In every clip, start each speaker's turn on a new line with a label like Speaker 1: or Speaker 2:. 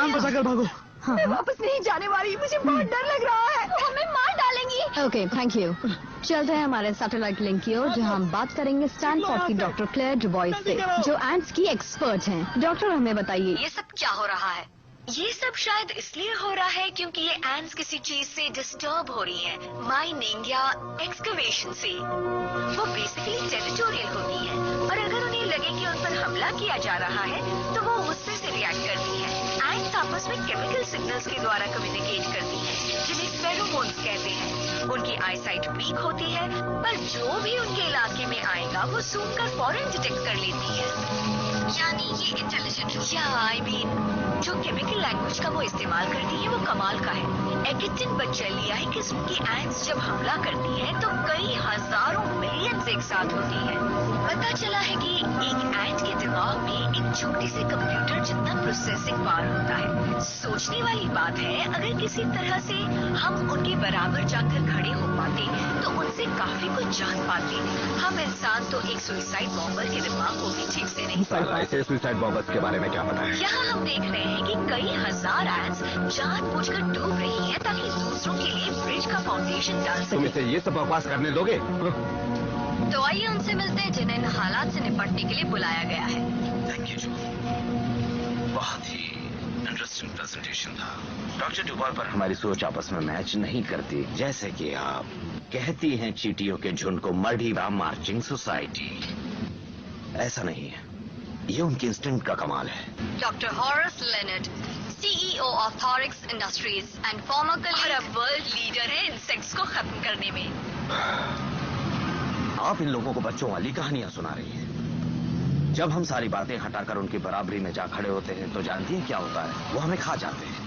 Speaker 1: जान बचाकर भागो।
Speaker 2: हाँ, मैं वापस नहीं जाने वाली, मुझे बहुत डर लग रहा है। वो हमें मार डालेंगी। Okay, thank you. चलते हैं हमारे सैटेलाइट लिंक की ओर, जहाँ हम बात करेंगे स्टैनफोर्ड की डॉक्टर क्लेयर डुबॉइस से, जो एंट्स की एक्सपर्ट हैं। डॉक्टर, हमें बताइए
Speaker 3: ये सब क्या हो रहा है? ये सब शायद इसलिए हो रहा है क्योंकि ये एंट्स किसी चीज से डिस्टर्ब हो रही हैं, माइनिंग या एक्सकवेशन से। वो बेसिकली टेरिटोरियल होती हैं, और अगर उन्हें लगे कि उन पर हमला किया जा रहा है तो वो गुस्से से रिएक्ट करती हैं। एंट्स आपस में केमिकल सिग्नल्स के द्वारा कम्युनिकेट करती हैं, जिन्हें फेरोमोन्स कहते हैं। उनकी आईसाइट वीक होती है, पर जो भी उनके इलाके में आएगा वो सूंघ कर फौरन डिटेक्ट कर लेती है। यानी ये इंटेलिजेंट, या आई मीन जो केमिकल लैंग्वेज का वो इस्तेमाल करती है वो कमाल का है। एकिटिन बच्चेलिया है किस्म की एंट्स जब हमला करती है तो कई हजारों मिलियंस एक साथ होती है। पता चला है कि एक एंट के दिमाग में एक छोटे से कंप्यूटर जितना प्रोसेसिंग पावर होता है। सोचने वाली बात है, अगर किसी तरह से हम उनके बराबर जाकर खड़े हो पाते तो उनसे काफी कुछ जान पाते। हम इंसान तो एक सुसाइड बॉम्बर के दिमाग को भी ठीक से नहीं पढ़ पाते।
Speaker 1: ऐसे सुसाइड बॉम्बर्स के बारे में क्या पता है?
Speaker 3: यहाँ हम देख रहे हैं कि कई हजार एंट्स जानबूझकर डूब रही हैं ताकि दूसरों के लिए ब्रिज का फाउंडेशन डाल
Speaker 1: तुम
Speaker 3: सके।
Speaker 1: इसे ये सब बकवास करने दोगे?
Speaker 3: तो आइए उनसे मिलते हैं जिन्हें इन हालात से निपटने के लिए बुलाया गया है।
Speaker 4: थैंक यू जो, बहुत ही इंटरेस्टिंग प्रेजेंटेशन था। डॉक्टर डुबॉय पर हमारी सोच आपस में मैच नहीं करती। जैसे कि आप कहती हैं चींटियों के झुंड को मर्डीवा मार्चिंग सोसाइटी, ऐसा नहीं है, ये उनके इंस्टिंक्ट का कमाल है।
Speaker 3: Doctor Horace Leonard, CEO of thorax industries and farmer colleague, world leader है इंसेक्ट्स को खत्म करने में।
Speaker 4: आप इन लोगों को बच्चों वाली कहानियां सुना रही हैं। जब हम सारी बातें हटाकर उनकी बराबरी में जा खड़े होते हैं तो जानती हैं क्या होता है? वो हमें खा जाते हैं।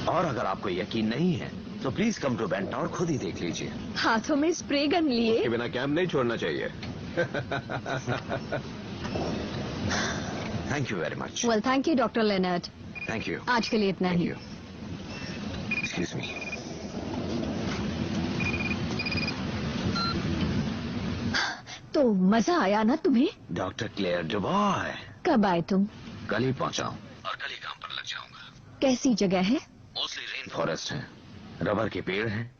Speaker 4: और अगर आपको यकीन नहीं है तो प्लीज कम टू बेंटा और खुद ही देख लीजिए।
Speaker 2: हाथों में स्प्रे गन लिए।
Speaker 1: के बिना कैंप नहीं छोड़ना चाहिए।
Speaker 4: Thank you very much.
Speaker 2: Well, thank you doctor Leonard.
Speaker 4: Thank you.
Speaker 2: आज के लिए इतना ही।
Speaker 4: Excuse me.
Speaker 2: तो मजा आया ना तुम्हें?
Speaker 4: Doctor Claire Dubois.
Speaker 2: कब आए तुम?
Speaker 4: कल ही पहुंचा हूँ और कल ही काम पर लग जाऊंगा।
Speaker 2: कैसी जगह है?
Speaker 4: मोस्टली रेन फॉरेस्ट है, रबर के पेड़ हैं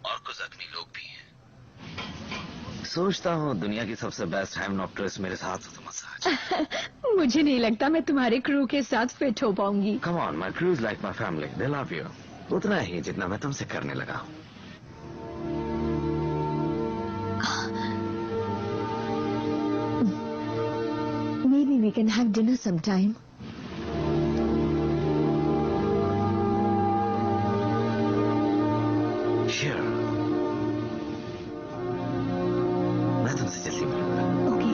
Speaker 4: और कुछ जख्मी लोग भी हैं। सोचता हूँ दुनिया की सबसे बेस्ट हाइमेनॉप्टेरस मेरे साथ हो तो मजा आ जाए।
Speaker 2: मुझे नहीं लगता मैं तुम्हारे क्रू के साथ फिट हो पाऊंगी।
Speaker 4: Come on, my crew is like my family, they love you. उतना ही जितना मैं तुमसे करने लगा हूँ।
Speaker 2: Maybe we can have dinner sometime.
Speaker 4: Sure. मैं तुमसे जल्दी मिलूंगा।
Speaker 2: Okay.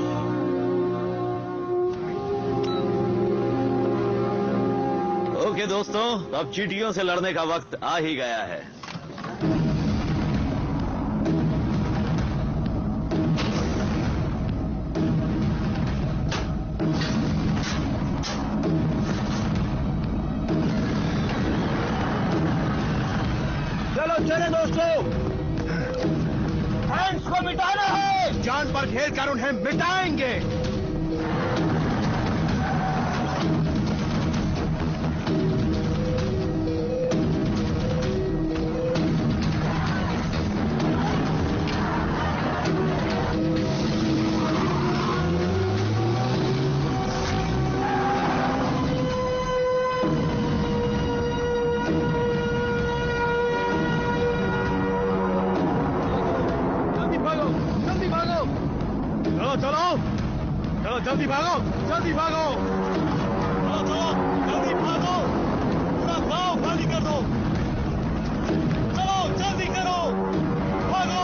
Speaker 4: ओके दोस्तों, अब चींटियों से लड़ने का वक्त आ ही गया है।
Speaker 1: चले दोस्तों, एंट्स को मिटाना है। जान पर खेल कर उन्हें मिटाएंगे। जल्दी भागो, जल्दी भागो, चलो चलो, जल्दी भागो, पूरा गांव खाली कर दो, चलो जल्दी करो, भागो।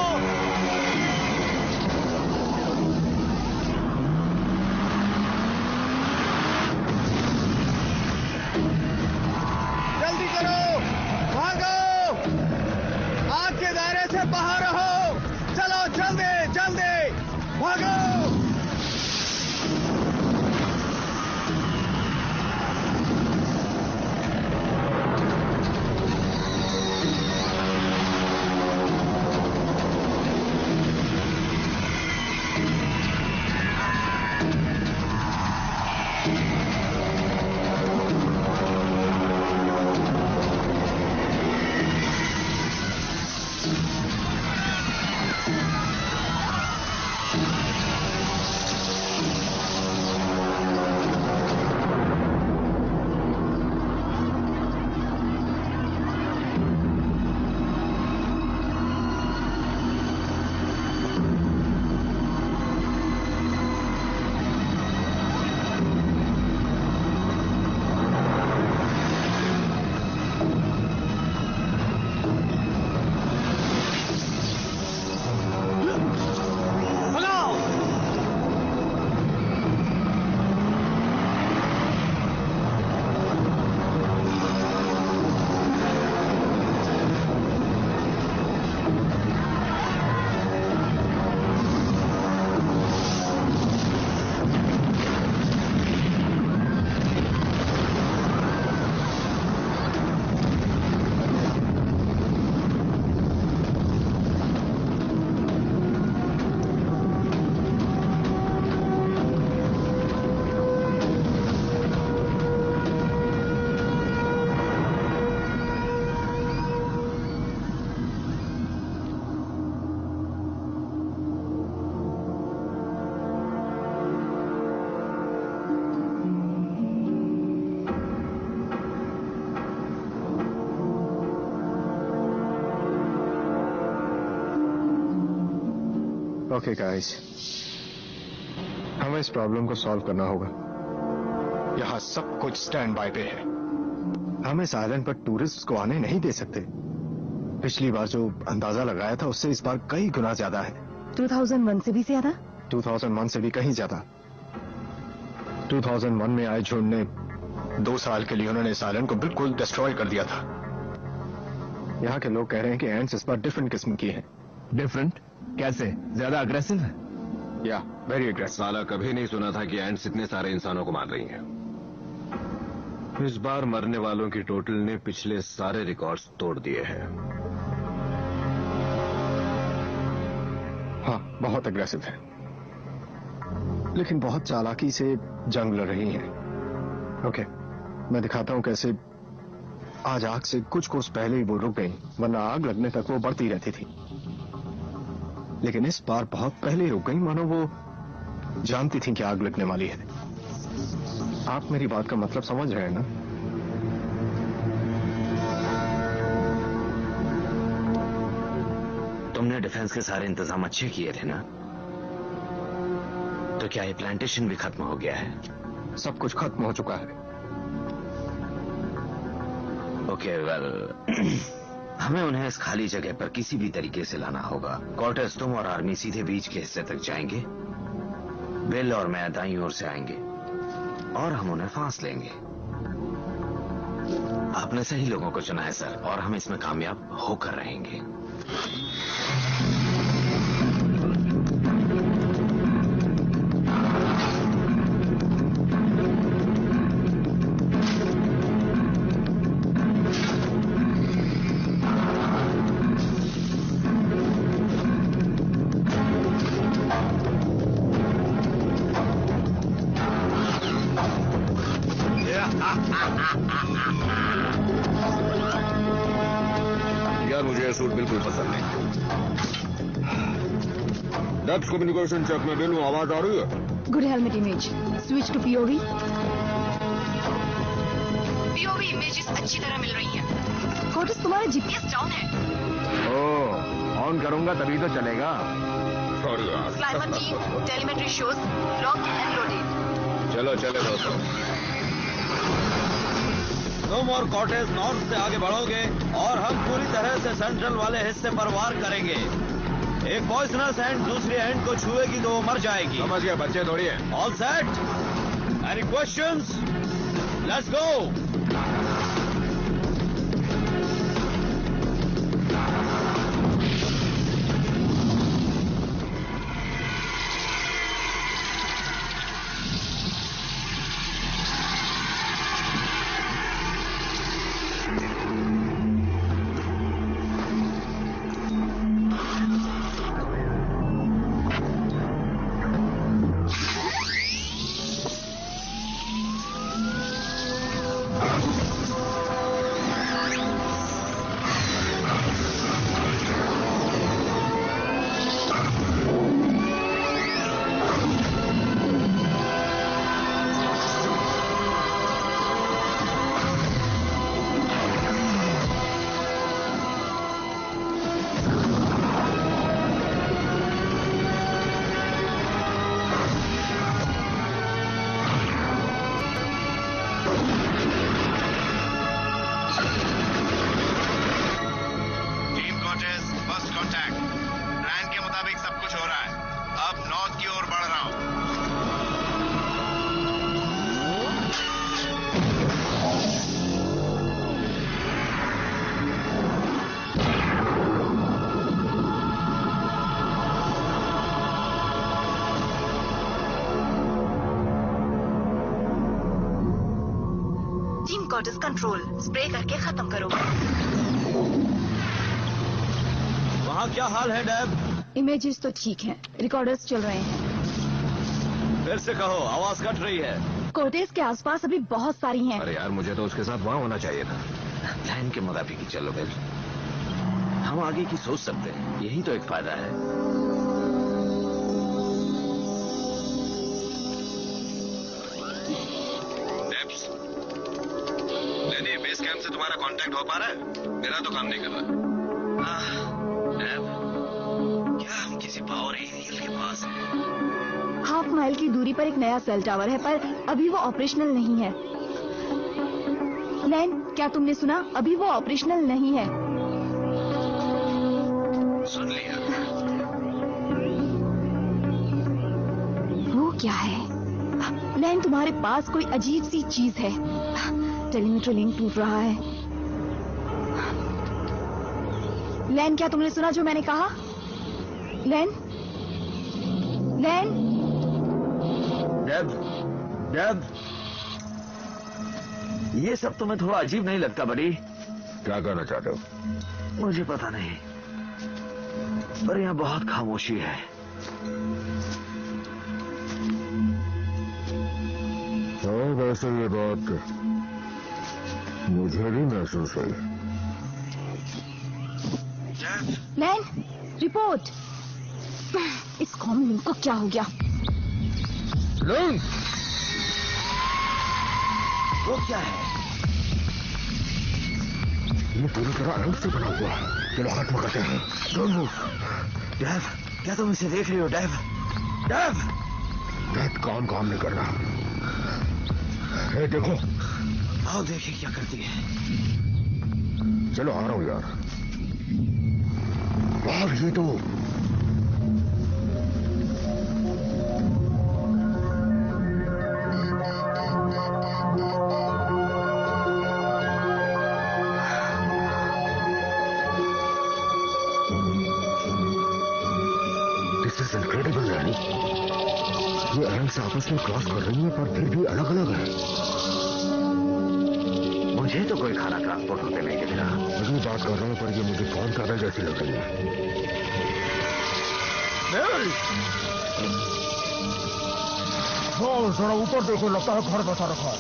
Speaker 1: जल्दी करो, भागो, आग के दायरे से बाहर रहो, चलो जल्दी जल्दी भागो।
Speaker 5: ओके गाइस, हमें इस प्रॉब्लम को सॉल्व करना होगा। यहाँ सब कुछ स्टैंड बाय पे है। हम इस आइलैंड पर टूरिस्ट को आने नहीं दे सकते। पिछली बार जो अंदाजा लगाया था उससे इस बार कई गुना ज्यादा है।
Speaker 2: 2001 से भी ज्यादा?
Speaker 5: 2001 से भी कहीं ज्यादा। 2001 में आए झुंड ने 2 साल के लिए उन्होंने इस आइलैंड को बिल्कुल डिस्ट्रॉय कर दिया था। यहाँ के लोग कह रहे हैं कि एंड्स इस बार डिफरेंट किस्म की हैं।
Speaker 6: डिफरेंट कैसे? ज्यादा अग्रेसिव है?
Speaker 5: या वेरी एग्रेसिव।
Speaker 6: साला कभी नहीं सुना था कि एंड्स इतने सारे इंसानों को मार रही हैं। इस बार मरने वालों की टोटल ने पिछले सारे रिकॉर्ड्स तोड़ दिए हैं।
Speaker 5: हाँ, बहुत अग्रेसिव है, लेकिन बहुत चालाकी से जंग लड़ रही हैं। ओके, मैं दिखाता हूं कैसे आज आग से कुछ कोस पहले ही वो रुक गई, वरना आग लगने तक वो बढ़ती रहती थी। लेकिन इस बार बहुत पहले ही रुक गई, मानो वो जानती थी कि आग लगने वाली है। आप मेरी बात का मतलब समझ रहे हैं ना?
Speaker 4: तुमने डिफेंस के सारे इंतजाम अच्छे किए थे ना? तो क्या ये प्लांटेशन भी खत्म हो गया है?
Speaker 5: सब कुछ खत्म हो चुका है।
Speaker 4: ओके, वेल हमें उन्हें इस खाली जगह पर किसी भी तरीके से लाना होगा। कॉर्टेस, तुम और आर्मी सीधे बीच के हिस्से तक जाएंगे। बिल और मैं दाईं ओर से आएंगे और हम उन्हें फांस लेंगे। आपने सही लोगों को चुना है सर, और हम इसमें कामयाब होकर रहेंगे।
Speaker 6: यार मुझे ये सूट बिल्कुल पसंद नहीं। डेप्थ कम्युनिकेशन चेक में बिल्कुल आवाज आ रही है।
Speaker 2: Good helmet image, switch to POV.
Speaker 3: POV images अच्छी तरह मिल रही हैं।
Speaker 2: कोर्टेस, तुम्हारा जीपीएस
Speaker 3: डाउन है।
Speaker 6: ओह, ऑन करूंगा तभी तो चलेगा। सॉरी यार।
Speaker 3: Climate team, telemetry shows locked and loaded.
Speaker 6: चलो चलो दोस्तों।
Speaker 1: तुम और कॉटेज नॉर्थ से आगे बढ़ोगे और हम पूरी तरह से सेंट्रल वाले हिस्से पर वार करेंगे। एक पॉइजनस एंड दूसरी एंड को छुएगी तो वो मर जाएगी।
Speaker 6: समझ गया, बच्चे दौड़िए।
Speaker 1: All set? Any questions? Let's go.
Speaker 3: कॉर्टेस कंट्रोल, स्प्रे करके खत्म करो।
Speaker 1: वहाँ क्या हाल है डैब?
Speaker 2: इमेजेस तो ठीक हैं, रिकॉर्डर्स चल रहे हैं।
Speaker 1: फिर से कहो, आवाज कट रही है।
Speaker 2: कोर्टेस के आसपास अभी बहुत सारी हैं।
Speaker 6: अरे यार, मुझे तो उसके साथ वहाँ होना चाहिए था।
Speaker 4: प्लान के मुताबिक ही चलो बिल, हम आगे की सोच सकते हैं, यही तो एक फायदा है।
Speaker 6: बेस कैंप से तुम्हारा कांटेक्ट हो पा रहा है? मेरा तो काम नहीं कर रहा।
Speaker 4: डैब, क्या हम किसी पावर एरियल
Speaker 2: हाफ माइल की दूरी पर एक नया सेल टावर है, पर अभी वो ऑपरेशनल नहीं है। लैन, क्या तुमने सुना? अभी वो ऑपरेशनल नहीं है।
Speaker 4: सुन लिया।
Speaker 2: वो क्या है? लैन, तुम्हारे पास कोई अजीब सी चीज है। टेलीमीटर लिंक टूट रहा है। लैन, क्या तुमने सुना जो मैंने कहा? लैन, लैन,
Speaker 4: डेब, ये सब तुम्हें थोड़ा अजीब नहीं लगता बड़ी?
Speaker 6: क्या कहना चाहते हो?
Speaker 4: मुझे पता नहीं, पर यहाँ बहुत खामोशी है।
Speaker 6: हाँ, वैसे ये बात मुझे भी महसूस हुई।
Speaker 2: लैन, रिपोर्ट। इस कॉमन लिंक को क्या हो गया?
Speaker 6: लैन!
Speaker 4: वो क्या है?
Speaker 6: ये पूरी तरह अलग से बना हुआ है। चलो हाथ में करते हैं।
Speaker 4: डेव, क्या तुम इसे देख रही हो? डेव, डेव,
Speaker 6: डेव, काम नहीं कर रहा। देखो,
Speaker 4: आओ देखिए क्या करती है।
Speaker 6: चलो आ रहा हूँ यार। वाह, ये तो दिस इज इनक्रेडिबल रानी। ये एंड्स आपस में क्रॉस कर रही है, पर फिर भी अलग अलग है।
Speaker 4: मुझे तो कोई खाना ट्रांसपोर्ट होते नहीं दिख रहा।
Speaker 6: अभी बात कर रहा हूँ, पर ये मुझे फोन कागज जैसी लग रही है। जरा ऊपर देखो, लगता है घर बसा रखा है।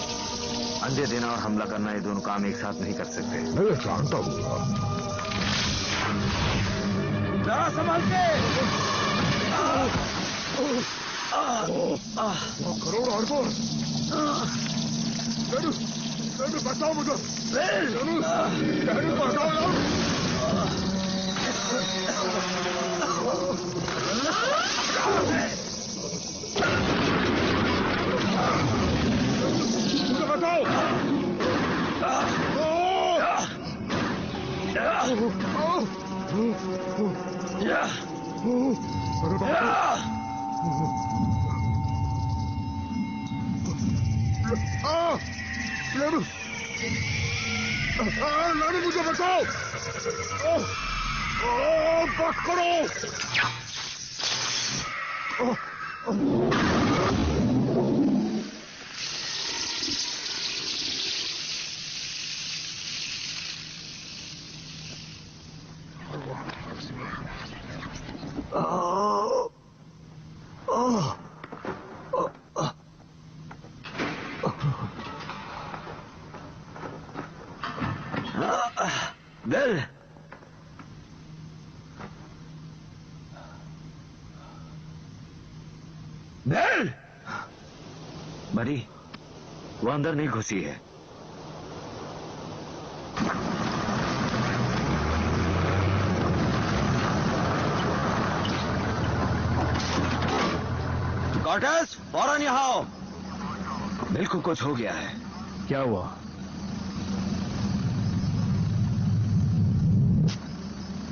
Speaker 4: अंधे देना और हमला करना, ये दोनों काम एक साथ नहीं कर सकते।
Speaker 6: मैं ये जानता हूँ।
Speaker 4: जरा संभल के।
Speaker 6: करोड़ अर्बन। बचाओ मुझे। बचाओ यार। मुझे बचाओ। लानी, मुझे बचाओ। बस करो।
Speaker 4: बेल, बेल, बड़ी, वो अंदर नहीं घुसी है। कॉर्टेस, फौरन यहाँ आओ। बिल्कुल कुछ हो गया है।
Speaker 5: क्या हुआ?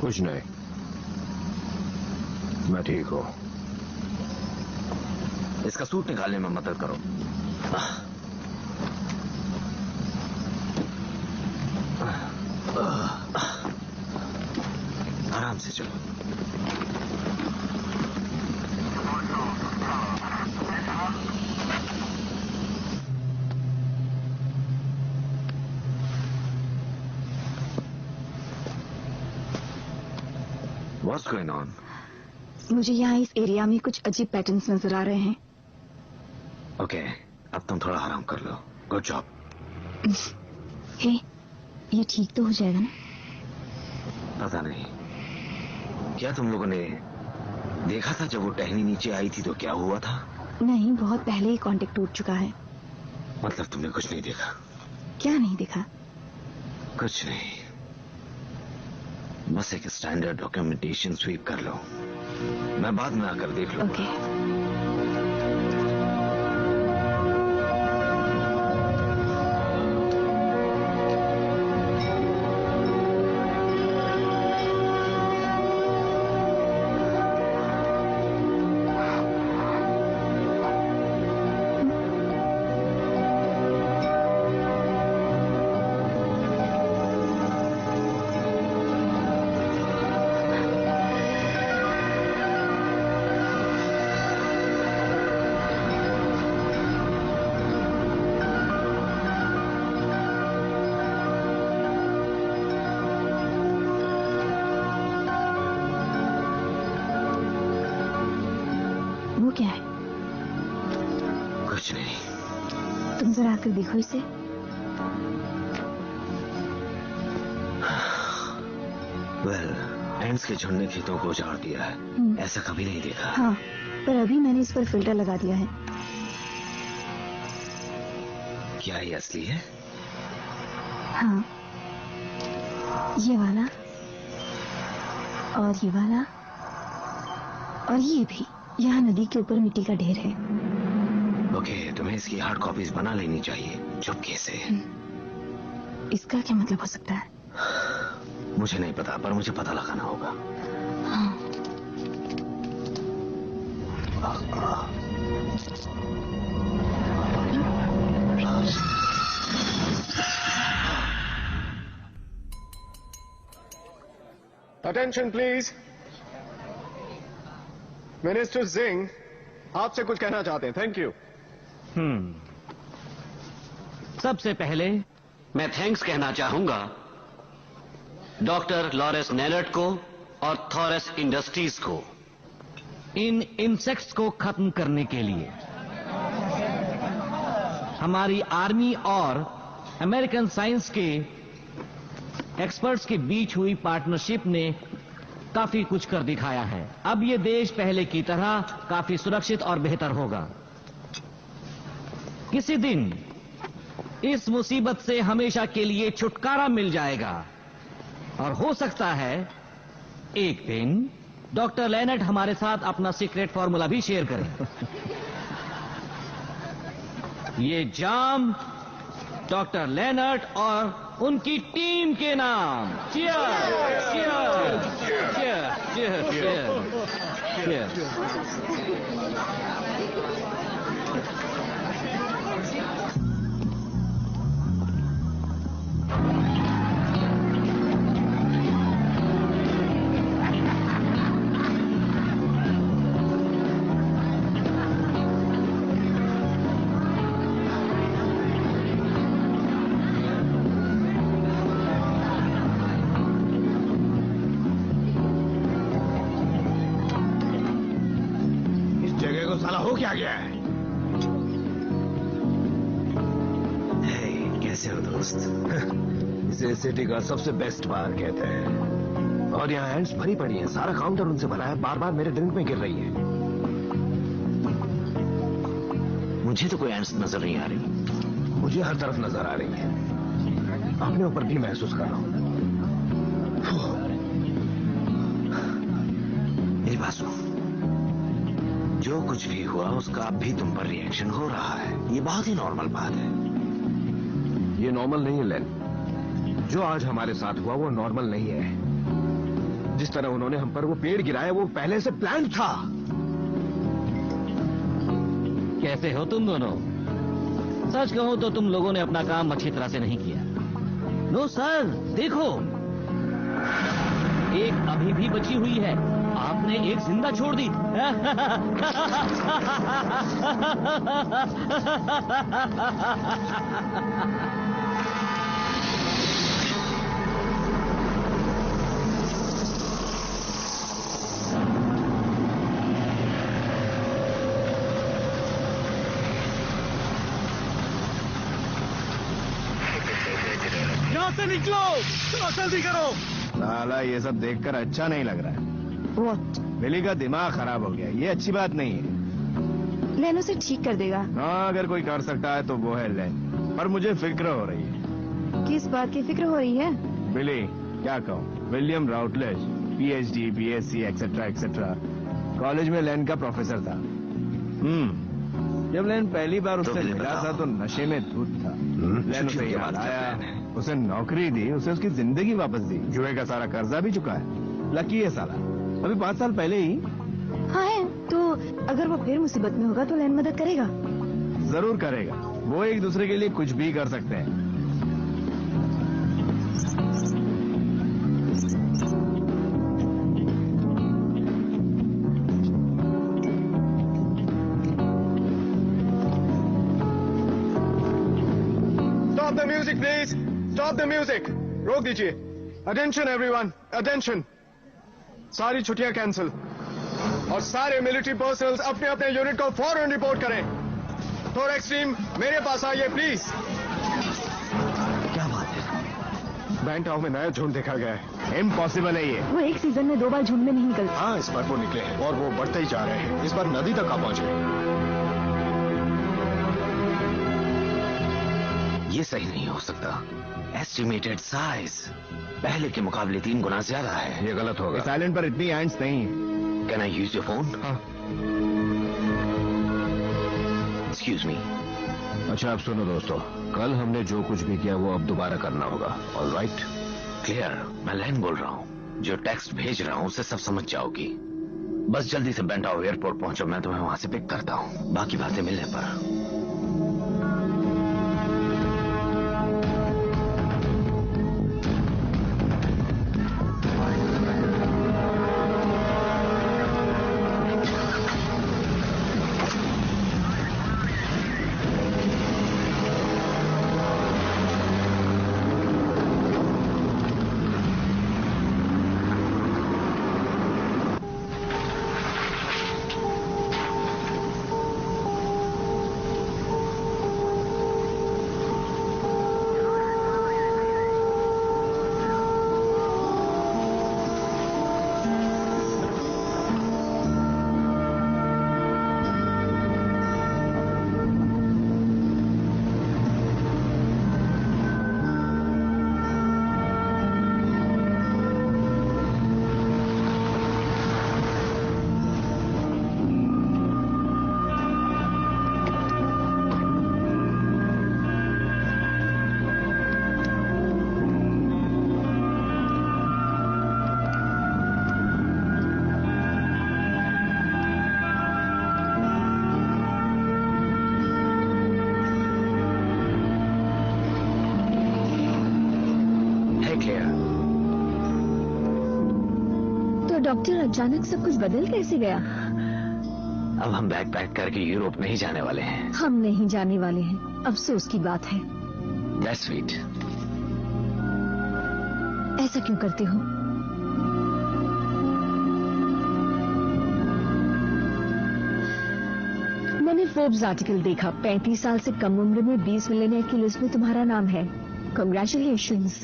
Speaker 6: कुछ नहीं, मैं ठीक हूं।
Speaker 4: इसका सूट निकालने में मदद करो। आराम से चलो। What's going on?
Speaker 2: मुझे यहाँ इस एरिया में कुछ अजीब पैटर्न्स नजर आ रहे हैं।
Speaker 4: ओके, अब तुम थोड़ा आराम कर लो। Good job.
Speaker 2: हे, ये ठीक तो हो जाएगा ना?
Speaker 4: पता नहीं, क्या तुम लोगों ने देखा था जब वो टहनी नीचे आई थी तो क्या हुआ था?
Speaker 2: नहीं, बहुत पहले ही कांटेक्ट टूट चुका है।
Speaker 4: मतलब तुमने कुछ नहीं देखा?
Speaker 2: क्या नहीं देखा?
Speaker 4: कुछ नहीं, बस एक स्टैंडर्ड डॉक्यूमेंटेशन स्वीप कर लो। मैं बाद में आकर देख लूंगा।
Speaker 2: ओके। क्या है?
Speaker 4: कुछ नहीं।
Speaker 2: तुम जरा आकर देखो इसे।
Speaker 4: वेल, एंड्स के झुंड ने खेतों को उजाड़ दिया है। ऐसा कभी नहीं देखा।
Speaker 2: हाँ, पर अभी मैंने इस पर फिल्टर लगा दिया है।
Speaker 4: क्या ये असली है?
Speaker 2: हाँ, ये वाला और ये वाला और ये भी। यहाँ नदी के ऊपर मिट्टी का ढेर है।
Speaker 4: ओके, तुम्हें इसकी हार्ड कॉपीज बना लेनी चाहिए चुपके से।
Speaker 2: इसका क्या मतलब हो सकता है?
Speaker 4: मुझे नहीं पता, पर मुझे पता लगाना होगा।
Speaker 2: हाँ।
Speaker 5: Attention please. मिनिस्टर सिंह आपसे कुछ कहना चाहते हैं। Thank you.
Speaker 7: सबसे पहले
Speaker 4: मैं थैंक्स कहना चाहूंगा डॉक्टर लॉरेंस नेलर्ट को और थॉरस इंडस्ट्रीज को
Speaker 7: इन इंसेक्ट्स को खत्म करने के लिए हमारी आर्मी और अमेरिकन साइंस के एक्सपर्ट्स के बीच हुई पार्टनरशिप ने काफी कुछ कर दिखाया है। अब ये देश पहले की तरह काफी सुरक्षित और बेहतर होगा। किसी दिन इस मुसीबत से हमेशा के लिए छुटकारा मिल जाएगा और हो सकता है एक दिन डॉक्टर लेनर्ट हमारे साथ अपना सीक्रेट फॉर्मूला भी शेयर करें। ये जाम डॉक्टर लेनर्ट और उनकी टीम के नाम। Cheers! Cheers! Cheers! Cheers! Cheers! Cheers!
Speaker 6: क्या गया है?
Speaker 4: कैसे हो दोस्त?
Speaker 6: इसे सिटी का सबसे बेस्ट बार कहते हैं। और यहाँ एंड्स भरी पड़ी हैं। सारा काउंटर उनसे भरा है। बार बार मेरे ड्रिंक में गिर रही है।
Speaker 4: मुझे तो कोई एंड्स नजर नहीं आ रही।
Speaker 6: मुझे हर तरफ नजर आ रही है। अपने ऊपर भी महसूस कर रहा हूँ।
Speaker 4: मेरी बात सुनो। जो कुछ भी हुआ उसका अब भी तुम पर रिएक्शन हो रहा है। ये बहुत ही नॉर्मल बात है।
Speaker 6: ये नॉर्मल नहीं है लेन। जो आज हमारे साथ हुआ वो नॉर्मल नहीं है। जिस तरह उन्होंने हम पर वो पेड़ गिराया वो पहले से प्लान था।
Speaker 7: कैसे हो तुम दोनों? सच कहूं तो तुम लोगों ने अपना काम अच्छी तरह से नहीं किया। नो सर, देखो एक अभी भी बची हुई है। आपने एक जिंदा छोड़ दी।
Speaker 1: यहाँ से निकलो, चलो जल्दी करो।
Speaker 5: साला ये सब देखकर अच्छा नहीं लग रहा है।
Speaker 2: What?
Speaker 5: बिली का दिमाग खराब हो गया। ये अच्छी बात नहीं है।
Speaker 2: लेन उसे ठीक कर देगा।
Speaker 5: हाँ, अगर कोई कर सकता है तो वो है लेन। पर मुझे फिक्र हो रही है।
Speaker 2: किस बात की फिक्र हो रही है?
Speaker 5: बिली, क्या कहूँ, William Routledge PhD, BSc etcetera etcetera college में लेन का प्रोफेसर था। जब लेन पहली बार उससे मिला था तो नशे में धुत था। लेन उसे याद आया, उसे नौकरी दी, उसे उसकी जिंदगी वापस दी। जुए का सारा कर्जा भी चुका है। लकी है साला। अभी 5 साल पहले ही।
Speaker 2: हाँ है, तो अगर वो फिर मुसीबत में होगा तो लेन मदद करेगा।
Speaker 5: जरूर करेगा। वो एक दूसरे के लिए कुछ भी कर सकते हैं। Stop the music, please. Stop the music. रोक दीजिए। Attention everyone. Attention. सारी छुट्टियां कैंसिल। और सारे मिलिट्री पर्सनल अपने अपने यूनिट को फौरन रिपोर्ट करें। थोरैक्स टीम मेरे पास आइए प्लीज।
Speaker 4: क्या बात है?
Speaker 5: बैंटाओ में नया झुंड देखा गया है।
Speaker 6: इम्पॉसिबल है ये।
Speaker 2: वो एक सीजन में 2 बार झुंड में नहीं निकलते।
Speaker 5: हाँ, इस बार वो निकले हैं और वो बढ़ते ही जा रहे हैं। इस बार नदी तक आ पहुंचे।
Speaker 4: ये सही नहीं हो सकता। एस्टिमेटेड साइज पहले के मुकाबले 3 गुना ज्यादा है।
Speaker 6: ये गलत होगा। इस आइलैंड पर इतनी एंट्स नहीं।
Speaker 4: Can I use your phone?
Speaker 5: हाँ।
Speaker 4: Excuse me.
Speaker 6: अच्छा अब सुनो दोस्तों, कल हमने जो कुछ भी किया वो अब दोबारा करना होगा। ऑलराइट?
Speaker 4: क्लियर। मैं लैन बोल रहा हूँ। जो टेक्स्ट भेज रहा हूँ उसे सब समझ जाओगी। बस जल्दी से बैंटाओ एयरपोर्ट पहुंचो, मैं तुम्हें वहां से पिक करता हूँ। बाकी बातें मिलने पर।
Speaker 2: डॉक्टर अचानक सब कुछ बदल कैसे गया?
Speaker 4: अब हम बैग पैक करके यूरोप नहीं जाने वाले हैं।
Speaker 2: हम नहीं जाने वाले हैं, अफसोस की बात है।
Speaker 4: That's sweet।
Speaker 2: ऐसा क्यों करते हो? मैंने फोर्ब्स आर्टिकल देखा, 35 साल से कम उम्र में 20 मिलियनेयर की लिस्ट में तुम्हारा नाम है। कंग्रेचुलेशंस।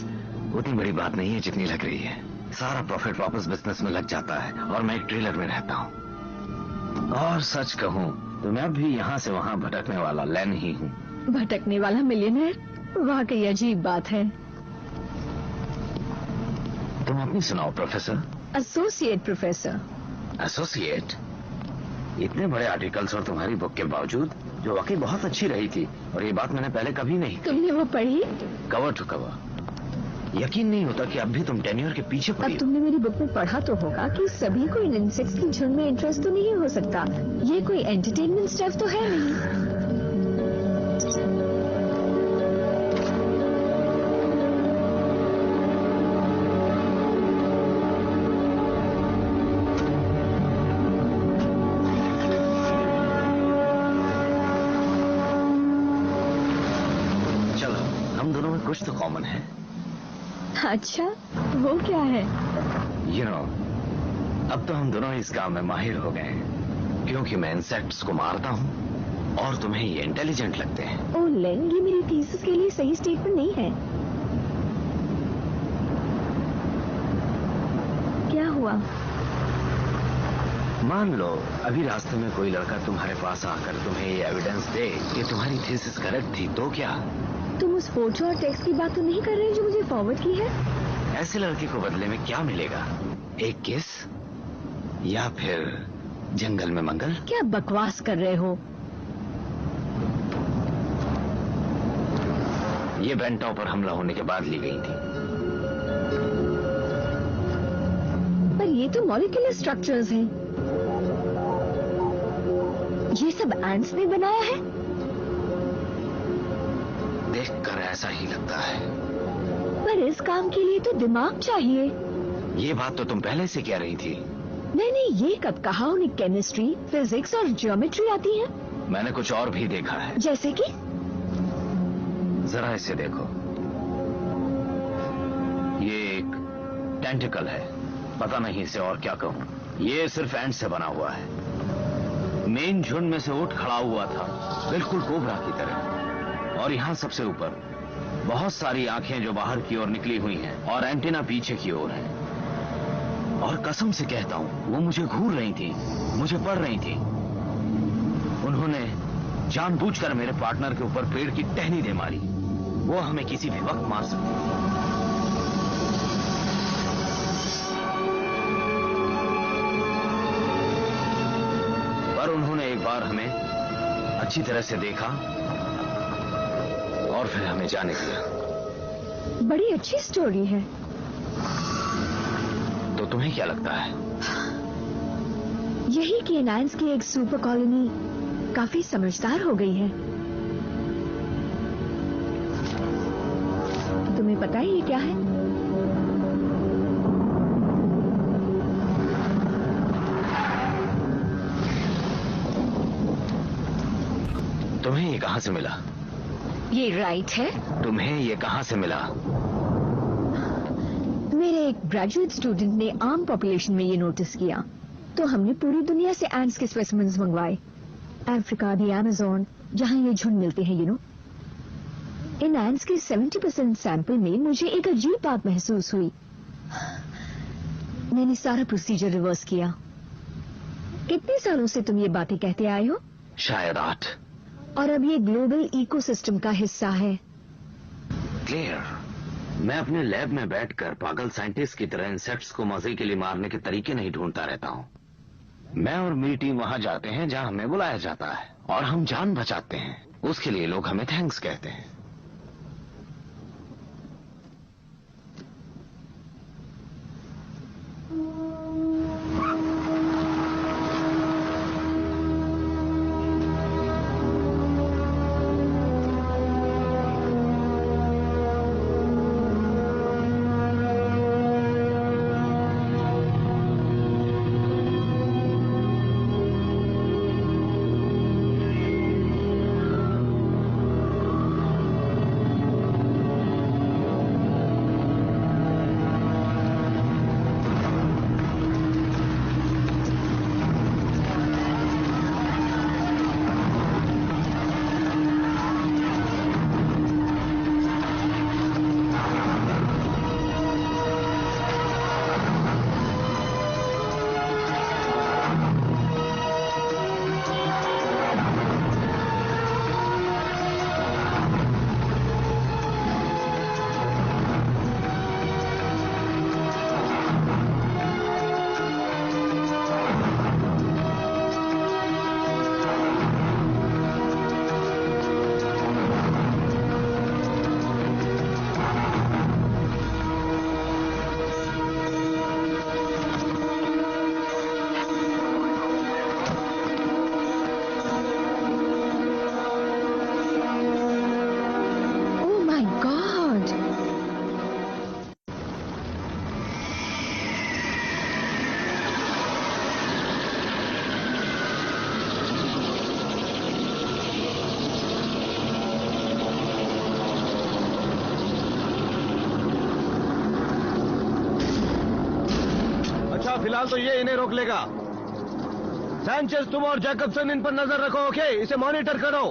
Speaker 4: उतनी बड़ी बात नहीं है जितनी लग रही है। सारा प्रॉफिट वापस बिजनेस में लग जाता है और मैं एक ट्रेलर में रहता हूँ। और सच कहूँ तो मैं भी यहाँ से वहाँ भटकने वाला लैन ही हूँ।
Speaker 2: भटकने वाला मिलियनेयर? वाकई अजीब बात है।
Speaker 4: तुम अपनी सुनाओ प्रोफेसर।
Speaker 2: Associate professor.
Speaker 4: एसोसिएट? इतने बड़े आर्टिकल्स और तुम्हारी बुक के बावजूद, जो वाकई बहुत अच्छी रही थी, और ये बात मैंने पहले कभी नहीं।
Speaker 2: तुमने वो पढ़ी?
Speaker 4: Cover to cover. यकीन नहीं होता कि अब भी तुम टेन्योर के पीछे पड़ी
Speaker 2: अब
Speaker 4: हो।
Speaker 2: तुमने मेरी बुक में पढ़ा तो होगा कि सभी को इन इंसेक्ट्स की झुंड में इंटरेस्ट तो नहीं हो सकता। ये कोई एंटरटेनमेंट स्टफ तो है नहीं।
Speaker 4: चलो, हम दोनों में कुछ तो कॉमन है।
Speaker 2: अच्छा, वो क्या है?
Speaker 4: You know, अब तो हम दोनों इस काम में माहिर हो गए हैं, क्योंकि मैं इंसेक्ट्स को मारता हूँ और तुम्हें ये इंटेलिजेंट लगते हैं।
Speaker 2: ओ लेन, ये मेरी थीसिस के लिए सही स्टेटमेंट नहीं है। क्या हुआ?
Speaker 4: मान लो अभी रास्ते में कोई लड़का तुम्हारे पास आकर तुम्हें ये एविडेंस दे कि तुम्हारी थीसिस करेक्ट थी, तो क्या?
Speaker 2: तुम उस फोटो और टेक्स्ट की बात तो नहीं कर रहे जो मुझे फॉरवर्ड की है?
Speaker 4: ऐसे लड़के को बदले में क्या मिलेगा? एक किस या फिर जंगल में मंगल?
Speaker 2: क्या बकवास कर रहे हो?
Speaker 4: ये बैंटाओ पर हमला होने के बाद ली गई थी।
Speaker 2: पर ये तो मॉलिक्यूलर स्ट्रक्चर्स हैं। ये सब एंट्स ने बनाया है?
Speaker 4: देखकर ऐसा ही लगता है।
Speaker 2: पर इस काम के लिए तो दिमाग चाहिए।
Speaker 4: ये बात तो तुम पहले से कह रही थी।
Speaker 2: मैंने ये कब कहा? उन्हें केमिस्ट्री, फिजिक्स और ज्योमेट्री आती है।
Speaker 4: मैंने कुछ और भी देखा है।
Speaker 2: जैसे कि?
Speaker 4: जरा इसे देखो। ये एक टेंटिकल है, पता नहीं इसे और क्या कहूँ। ये सिर्फ एंड से बना हुआ है। मेन झुंड में से ऊंट खड़ा हुआ था, बिल्कुल कोबरा की तरह। और यहां सबसे ऊपर बहुत सारी आंखें जो बाहर की ओर निकली हुई हैं और एंटीना पीछे की ओर है। और कसम से कहता हूं, वो मुझे घूर रही थी, मुझे पड़ रही थी। उन्होंने जानबूझकर मेरे पार्टनर के ऊपर पेड़ की टहनी दे मारी। वो हमें किसी भी वक्त मार सकती है। पर उन्होंने एक बार हमें अच्छी तरह से देखा और फिर हमें जाने दिया।
Speaker 2: बड़ी अच्छी स्टोरी है।
Speaker 4: तो तुम्हें क्या लगता है?
Speaker 2: यही कि एनायंस की एक सुपर कॉलोनी काफी समझदार हो गई है। तुम्हें पता है ये क्या है?
Speaker 4: तुम्हें ये कहां से मिला?
Speaker 2: ये राइट है।
Speaker 4: तुम्हें ये कहां से मिला?
Speaker 2: मेरे एक ग्रेजुएट स्टूडेंट ने आम पॉपुलेशन में ये नोटिस किया, तो हमने पूरी दुनिया से एंट्स के स्पेसिमेंस मंगवाए। अफ्रीका, दी अमेज़न, जहां ये झुंड मिलते हैं, इन एंट्स के 70% सैंपल में मुझे एक अजीब बात महसूस हुई। मैंने सारा प्रोसीजर रिवर्स किया। कितने सालों से तुम ये बातें कहते आए हो?
Speaker 4: शायद 8।
Speaker 2: और अब ये ग्लोबल इकोसिस्टम का हिस्सा है।
Speaker 4: क्लियर। मैं अपने लैब में बैठकर पागल साइंटिस्ट की तरह इंसेक्ट्स को मजे के लिए मारने के तरीके नहीं ढूंढता रहता हूं। मैं और मेरी टीम वहां जाते हैं जहां हमें बुलाया जाता है और हम जान बचाते हैं। उसके लिए लोग हमें थैंक्स कहते हैं।
Speaker 6: फिलहाल तो ये इन्हें रोक लेगा। सैंचेज, तुम और जैकबसन इन पर नजर रखो, ओके? इसे मॉनिटर करो।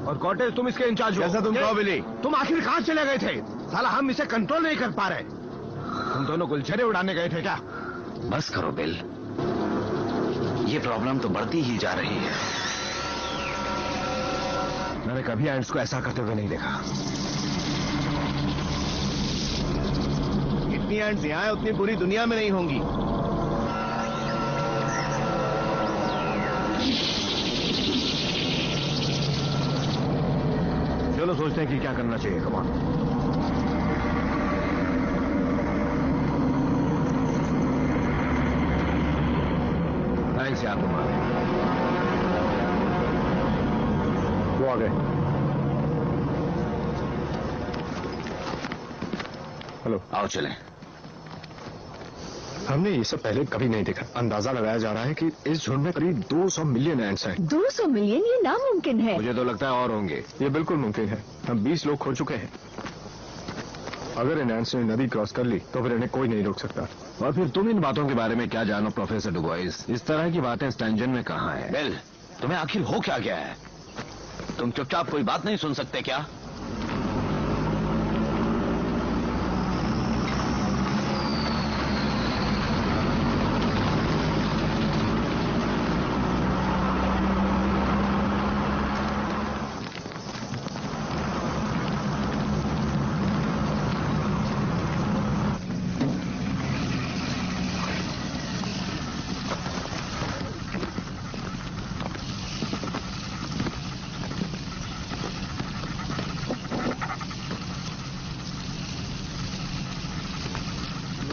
Speaker 6: और कॉटेज, तुम इसके इंचार्ज हो।
Speaker 5: जैसा तुम कहो बिली।
Speaker 6: तुम आखिर कहां चले गए थे? साला हम इसे कंट्रोल नहीं कर पा रहे। तुम दोनों गुलछरे उड़ाने गए थे क्या?
Speaker 4: बस करो बिल, ये प्रॉब्लम तो बढ़ती ही जा रही है।
Speaker 6: मैंने कभी एंट्स को ऐसा करते हुए नहीं देखा।
Speaker 5: इतनी एंट्स यहाँ है, उतनी पूरी दुनिया में नहीं होंगी।
Speaker 6: चलो सोचते हैं कि क्या करना चाहिए। कमान। थैंक्स यार, तुम आ गए। वो आ गए।
Speaker 5: हेलो।
Speaker 4: आओ चलें।
Speaker 5: हमने ये सब पहले कभी नहीं देखा। अंदाजा लगाया जा रहा है कि इस झुंड में करीब 200 मिलियन एंट्स हैं।
Speaker 2: 200 मिलियन? ये नामुमकिन है।
Speaker 6: मुझे तो लगता है और होंगे।
Speaker 5: ये बिल्कुल मुमकिन है। हम 20 लोग खो चुके हैं। अगर इन एंड्स ने नदी क्रॉस कर ली तो फिर इन्हें कोई नहीं रोक सकता।
Speaker 6: और फिर तुम इन बातों के बारे में क्या जानो प्रोफेसर डुबोइस? इस तरह की बातें स्टैंजन में कहाँ है?
Speaker 4: बेल, तुम्हें आखिर हो क्या गया है? तुम चुपचाप कोई बात नहीं सुन सकते क्या?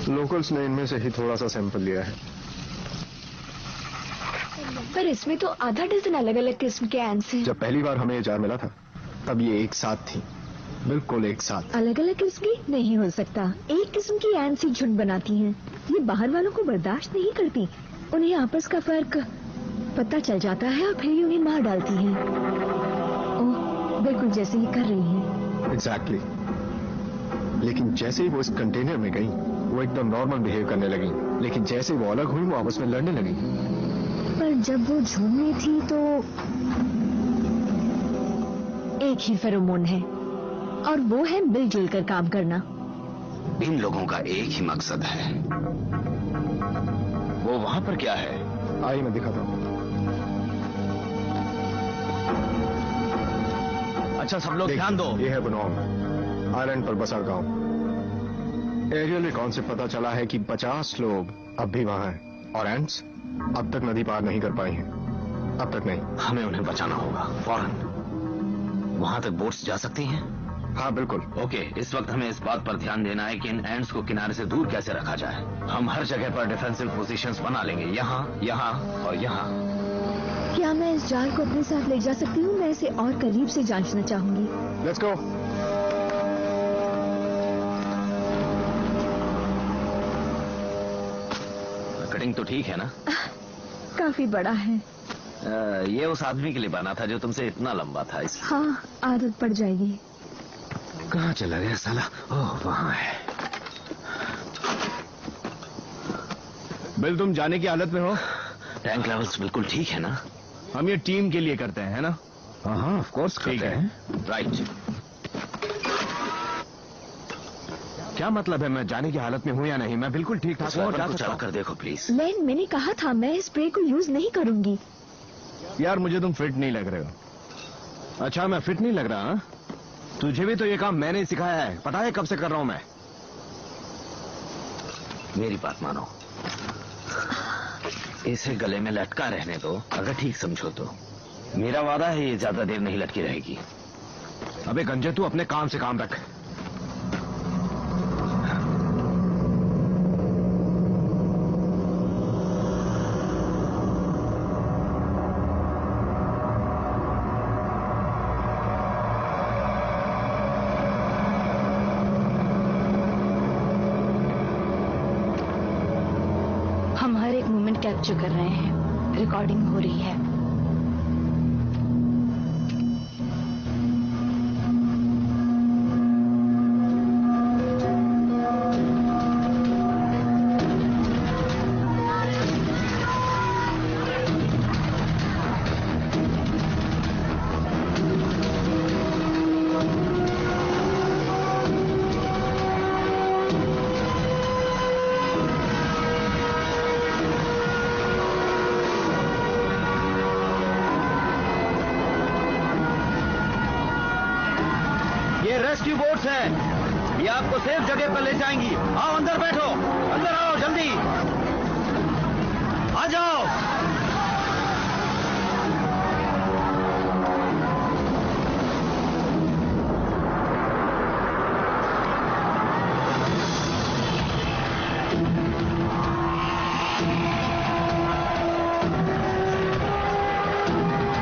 Speaker 5: लोकल्स ने इनमें से ही थोड़ा सा सैंपल लिया है।
Speaker 2: पर इसमें तो आधा डजन अलग अलग किस्म के एंट्स हैं।
Speaker 5: जब पहली बार हमें ये जार मिला था तब ये एक साथ थी, बिल्कुल एक साथ।
Speaker 2: अलग अलग किस्म की नहीं हो सकता। एक किस्म की एंट्स ही झुंड बनाती हैं। ये बाहर वालों को बर्दाश्त नहीं करती। उन्हें आपस का फर्क पता चल जाता है और फिर ही उन्हें मार डालती हैं। ओह, बिल्कुल जैसे ही कर रही हैं।
Speaker 5: एग्जैक्टली। लेकिन जैसे ही वो इस कंटेनर में गई वो एकदम नॉर्मल बिहेव करने लगी, लेकिन जैसे वो अलग हुई वो आपस में लड़ने लगी।
Speaker 2: पर जब वो झुंड में थी तो एक ही फेरोमोन है और वो है मिलजुल कर काम करना।
Speaker 4: इन लोगों का एक ही मकसद है। वो वहां पर क्या है?
Speaker 5: आइए मैं दिखाता हूँ।
Speaker 4: अच्छा सब लोग ध्यान दो।
Speaker 5: ये है बनोंग आइलैंड पर बसा गांव। एरियल रिकॉर्ड से पता चला है कि 50 लोग अब भी वहां हैं और एंट्स अब तक नदी पार नहीं कर पाई हैं। अब तक नहीं।
Speaker 4: हमें उन्हें बचाना होगा फौरन। वहां तक बोट्स जा सकती हैं?
Speaker 5: हाँ बिल्कुल।
Speaker 4: ओके, इस वक्त हमें इस बात पर ध्यान देना है कि इन एंड्स को किनारे से दूर कैसे रखा जाए। हम हर जगह पर डिफेंसिव पोजीशंस बना लेंगे, यहाँ यहाँ और यहाँ।
Speaker 2: क्या मैं इस जाल को अपने साथ ले जा सकती हूँ? मैं इसे और करीब से जांचना चाहूंगी।
Speaker 5: Let's go.
Speaker 4: कटिंग तो ठीक है ना?
Speaker 2: काफी बड़ा है।
Speaker 4: ये उस आदमी के लिए बना था जो तुमसे इतना लंबा था।
Speaker 2: हाँ, आदत पड़ जाएगी।
Speaker 4: कहाँ चला गया साला? ओह, वहाँ है।
Speaker 6: बिल, तुम जाने की हालत में हो?
Speaker 4: टैंक लेवल्स बिल्कुल ठीक है ना?
Speaker 6: हम ये टीम के लिए करते हैं ना?
Speaker 4: हाँ ऑफ कोर्स करते हैं। राइट।
Speaker 6: क्या मतलब है मैं जाने की हालत में हूँ या नहीं? मैं बिल्कुल ठीक ठाक हूँ।
Speaker 4: चला कर देखो प्लीज।
Speaker 2: लेन, मैंने कहा था मैं स्प्रे को यूज नहीं करूंगी।
Speaker 6: यार मुझे तुम फिट नहीं लग रहे हो। अच्छा मैं फिट नहीं लग रहा? हा? तुझे भी तो ये काम मैंने सिखाया है। पता है कब से कर रहा हूं मैं?
Speaker 4: मेरी बात मानो, इसे गले में लटका रहने दो। अगर ठीक समझो तो मेरा वादा है ये ज्यादा देर नहीं लटकी रहेगी।
Speaker 6: अबे गंजे, तू अपने काम से काम रख।
Speaker 2: हम हर एक मोमेंट कैप्चर कर रहे हैं। रिकॉर्डिंग हो रही है।
Speaker 7: ये रेस्क्यू बोट्स हैं। ये आपको सेफ जगह पर ले जाएंगी। आओ अंदर बैठो। अंदर आओ जल्दी। आ जाओ।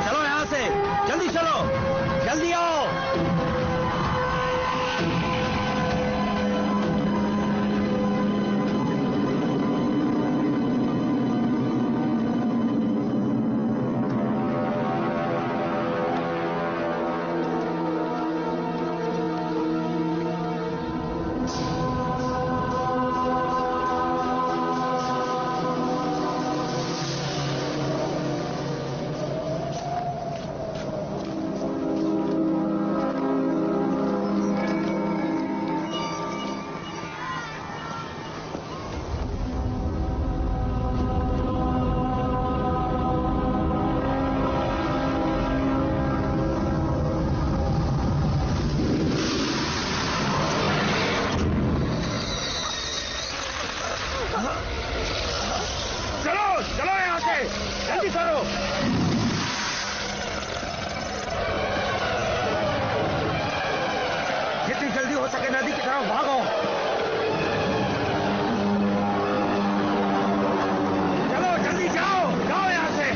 Speaker 7: चलो यहां से जल्दी चलो। जल्दी आओ।
Speaker 6: भागो। चलो जल्दी जाओ, जाओ यहाँ से।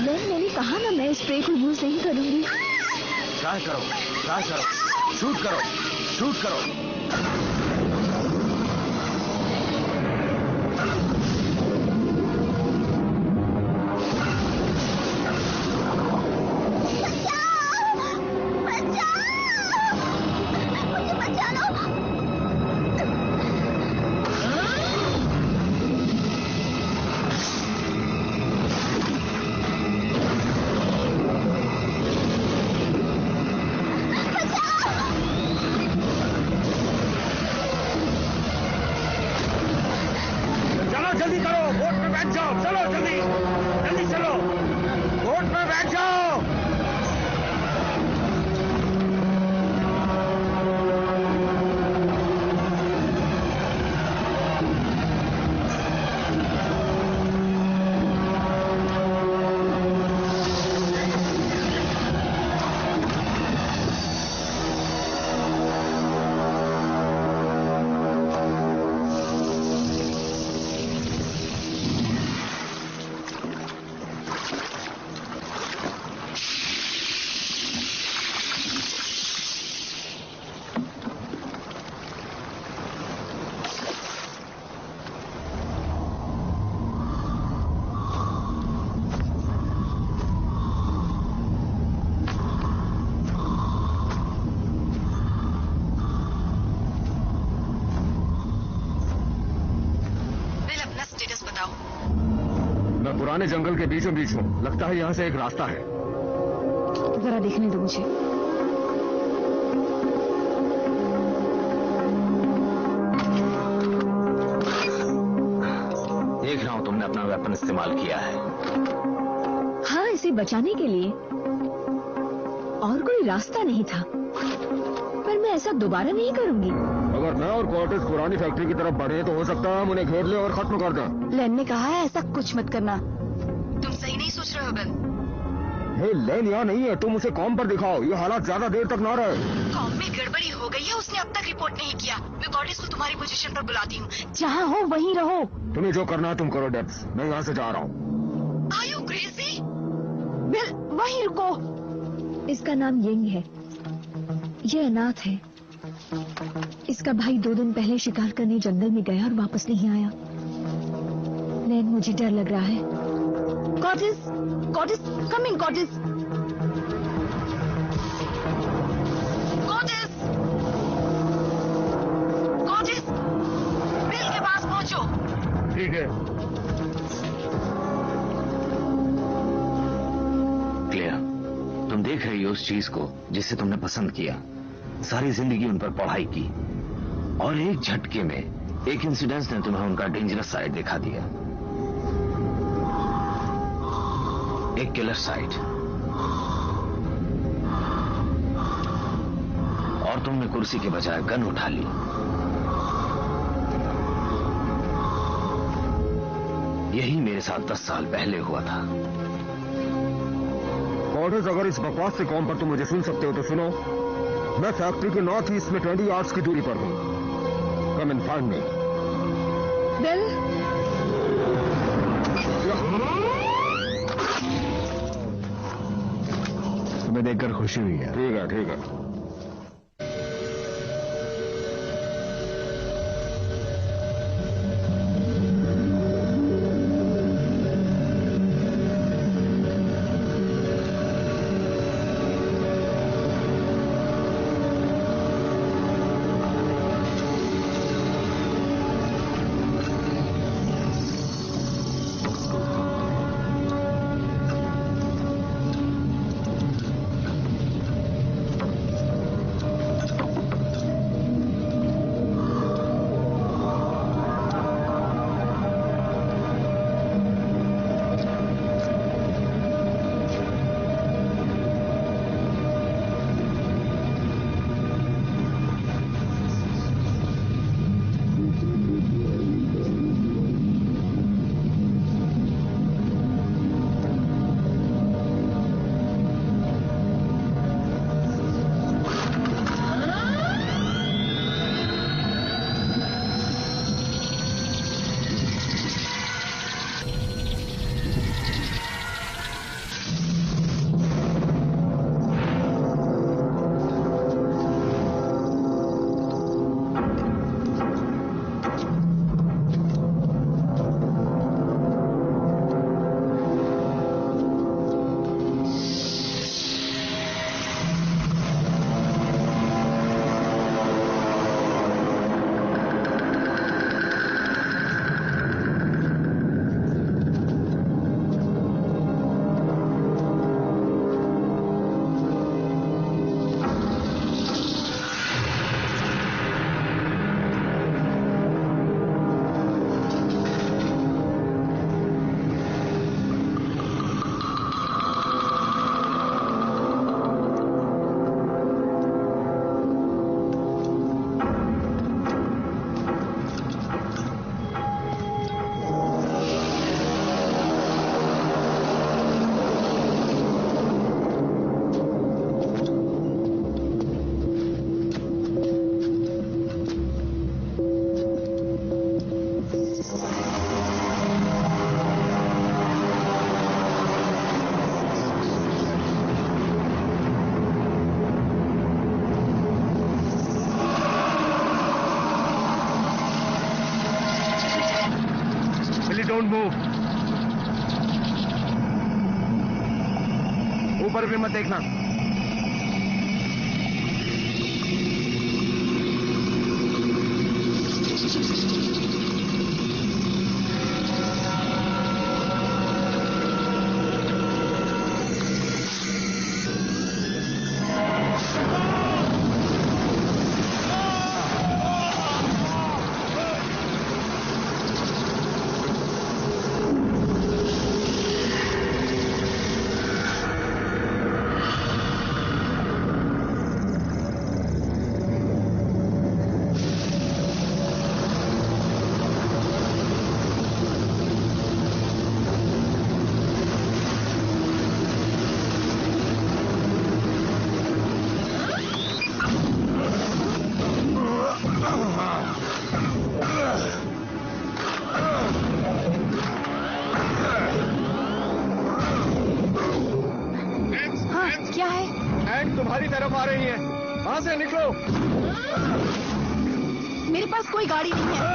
Speaker 2: मैंने कहा ना मैं स्प्रे को यूज नहीं करूंगी।
Speaker 6: ट्राई करो, शूट करो। जल्दी करो, बोट में बैठ जाओ। चलो जल्दी चलो, बोट में बैठ जाओ। मैं पुराने जंगल के बीचों बीच हूँ। लगता है यहाँ से एक रास्ता है।
Speaker 2: जरा देखने दो मुझे।
Speaker 4: देख रहा हूँ तुमने अपना वेपन इस्तेमाल किया है।
Speaker 2: हाँ, इसे बचाने के लिए। और कोई रास्ता नहीं था, पर मैं ऐसा दोबारा नहीं करूंगी।
Speaker 6: अगर मैं और कॉर्टेस पुरानी फैक्ट्री की तरफ बढ़े तो हो सकता है हम उन्हें घेर ले और खत्म कर दें।
Speaker 2: लेन ने कहा है ऐसा कुछ मत करना।
Speaker 3: तुम सही नहीं सोच रहे हो बेल।
Speaker 6: हे लेन यहाँ नहीं है, तुम उसे कॉम पर दिखाओ। ये हालात ज्यादा देर तक ना रहे।
Speaker 3: कॉम में गड़बड़ी हो गई है, उसने अब तक रिपोर्ट नहीं किया। मैं कॉर्टेस को तुम्हारी पोजीशन पर बुलाती हूँ।
Speaker 2: जहाँ हो वहीं रहो।
Speaker 6: तुम्हें जो करना है तुम करो डेप्स। मैं यहाँ से जा रहा हूँ।
Speaker 3: Are you crazy?
Speaker 2: बिल, वहीं रुको। इसका नाम यंग है। ये अनाथ है। इसका भाई 2 दिन पहले शिकार करने जंगल में गया और वापस नहीं आया। लेन, मुझे डर लग रहा है। कॉर्टेस, कम इन कॉर्टेस।
Speaker 3: कॉर्टेस, बिल के पास पहुंचो।
Speaker 6: ठीक है।
Speaker 4: क्लियर, तुम देख रही हो उस चीज को जिसे तुमने पसंद किया, सारी जिंदगी उन पर पढ़ाई की, और एक झटके में एक इंसिडेंस ने तुम्हें उनका डेंजरस साइड दिखा दिया। एक किलर साइड। और तुमने कुर्सी के बजाय गन उठा ली। यही मेरे साथ 10 साल पहले हुआ था।
Speaker 6: कॉर्टेस, अगर इस बकवास से कॉम पर तुम मुझे सुन सकते हो तो सुनो। मैं फैक्ट्री के नॉर्थ ईस्ट में 20 यार्ड्स की दूरी पर हूँ। Come and find me.
Speaker 2: Bill,
Speaker 5: तुम्हें देखकर खुशी हुई है।
Speaker 6: ठीक है। Don't move. ऊपर भी मत देखना।
Speaker 2: क्या है?
Speaker 5: एंड तुम्हारी तरफ आ रही है, वहां से निकलो।
Speaker 2: मेरे पास कोई गाड़ी नहीं है।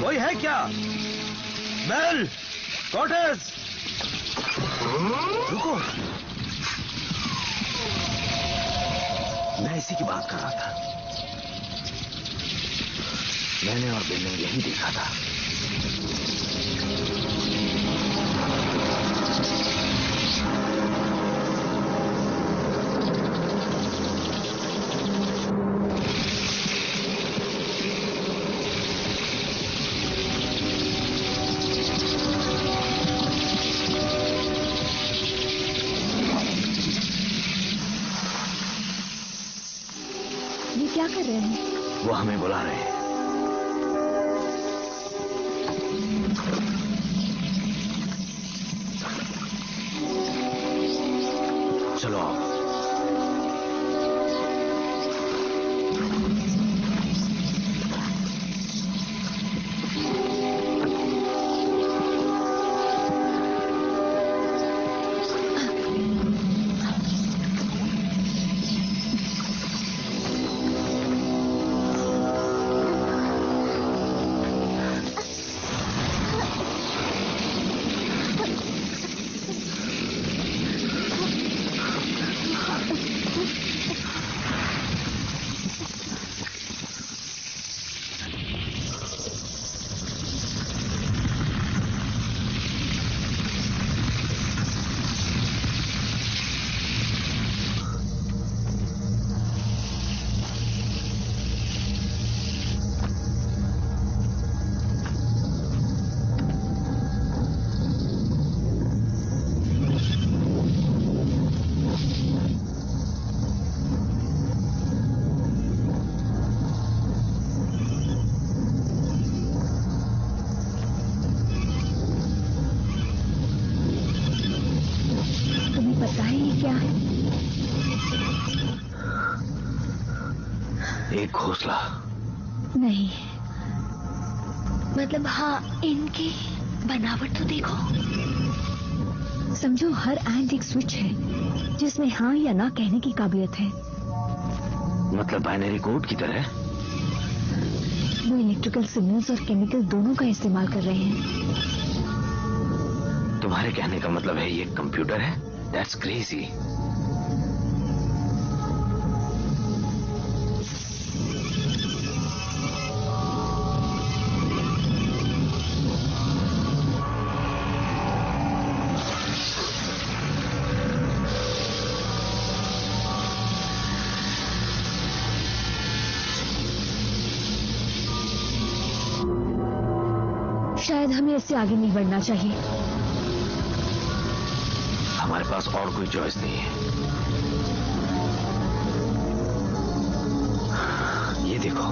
Speaker 4: कोई है क्या? बेल, कॉटेज, रुको। मैं इसी की बात कर रहा था। मैंने और बिल ने यही देखा था।
Speaker 2: क्या कर रहे हैं?
Speaker 4: वो हमें बुला रहे हैं। चलो आओ। एक घोंसला
Speaker 3: नहीं, मतलब हाँ, इनकी बनावट तो देखो।
Speaker 2: समझो हर एंड एक स्विच है जिसमें हाँ या ना कहने की काबिलियत है।
Speaker 4: मतलब बाइनरी कोड की तरह?
Speaker 2: वो इलेक्ट्रिकल सिग्नल्स और केमिकल दोनों का इस्तेमाल कर रहे हैं।
Speaker 4: तुम्हारे कहने का मतलब है ये कंप्यूटर है? That's crazy.
Speaker 2: शायद हमें इससे आगे नहीं बढ़ना चाहिए।
Speaker 4: हमारे पास और कोई चॉइस नहीं है। ये देखो,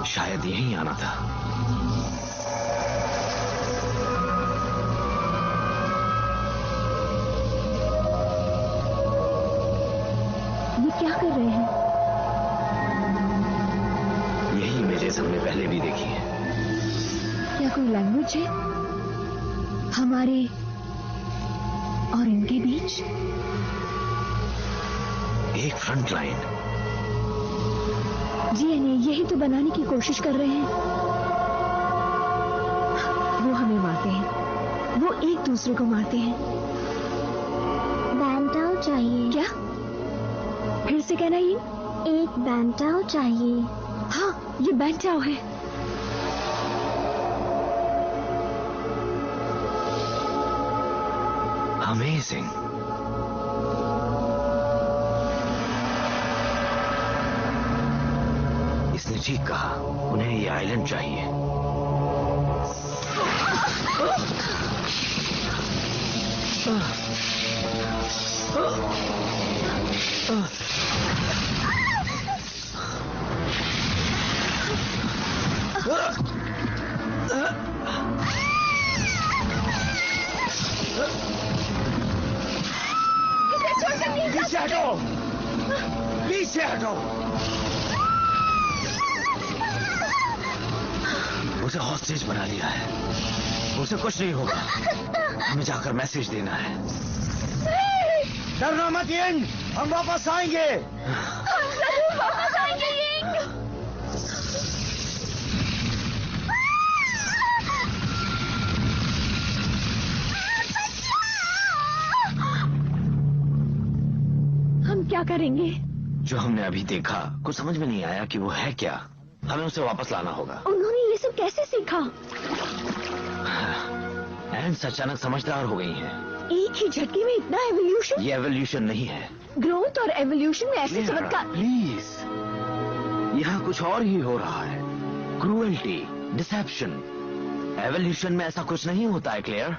Speaker 4: शायद यहीं आना था।
Speaker 2: ये क्या कर रहे हैं?
Speaker 4: यही इमेजेस हमने पहले भी देखी है।
Speaker 2: क्या कोई लैंग्वेज है हमारे और इनके बीच?
Speaker 4: एक फ्रंट लाइन।
Speaker 2: डीएनए यही तो बनाने की कोशिश कर रहे हैं। वो हमें मारते हैं, वो एक दूसरे को मारते हैं।
Speaker 8: बैंटाओ चाहिए।
Speaker 2: क्या? फिर से कहना ये?
Speaker 8: एक बैंटाओ चाहिए।
Speaker 2: हाँ, ये बैंटाओ है।
Speaker 4: अमेजिंग। इसने ठीक कहा, उन्हें ये आइलैंड चाहिए। पीछे हटो, पीछे हटो। उसे हॉस्टेज बना लिया है। उसे कुछ नहीं होगा। हमें जाकर मैसेज देना है।
Speaker 1: डरना मत यंग, हम वापस आएंगे।
Speaker 2: हम जरूर वापस आएंगे यंग। हम क्या करेंगे?
Speaker 4: जो हमने अभी देखा कुछ समझ में नहीं आया कि वो है क्या। हमें उसे वापस लाना होगा।
Speaker 2: उन्होंने ये सब कैसे सीखा?
Speaker 4: एंड्स अचानक समझदार हो गई हैं।
Speaker 2: एक ही झटके में इतना एवोल्यूशन?
Speaker 4: ये एवोल्यूशन नहीं है।
Speaker 2: ग्रोथ और एवोल्यूशन में ऐसे चमत्कार।
Speaker 4: प्लीज, यहाँ कुछ और ही हो रहा है। Cruelty, dissipation. एवोल्यूशन में ऐसा कुछ नहीं होता है क्लेयर।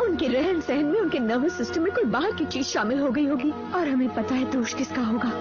Speaker 2: उनके रहन सहन में, उनके नर्वस सिस्टम में कोई बाहर की चीज शामिल हो गई होगी और हमें पता है दोष किसका होगा।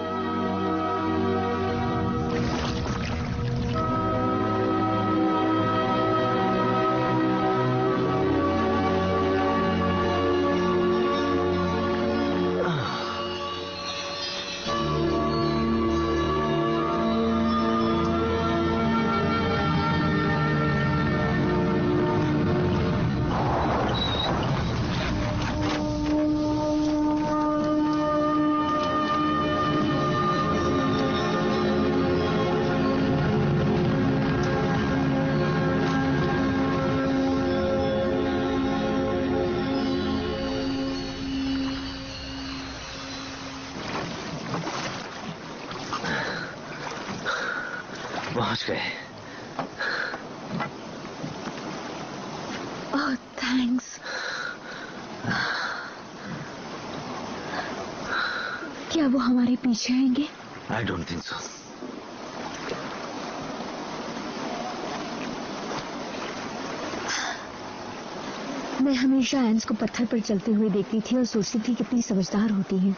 Speaker 4: पहुंच गए।
Speaker 2: ओह थैंक्स। क्या वो हमारे पीछे आएंगे?
Speaker 4: I don't think so.
Speaker 2: मैं हमेशा एंस को पत्थर पर चलते हुए देखती थी और सोचती थी कितनी समझदार होती है,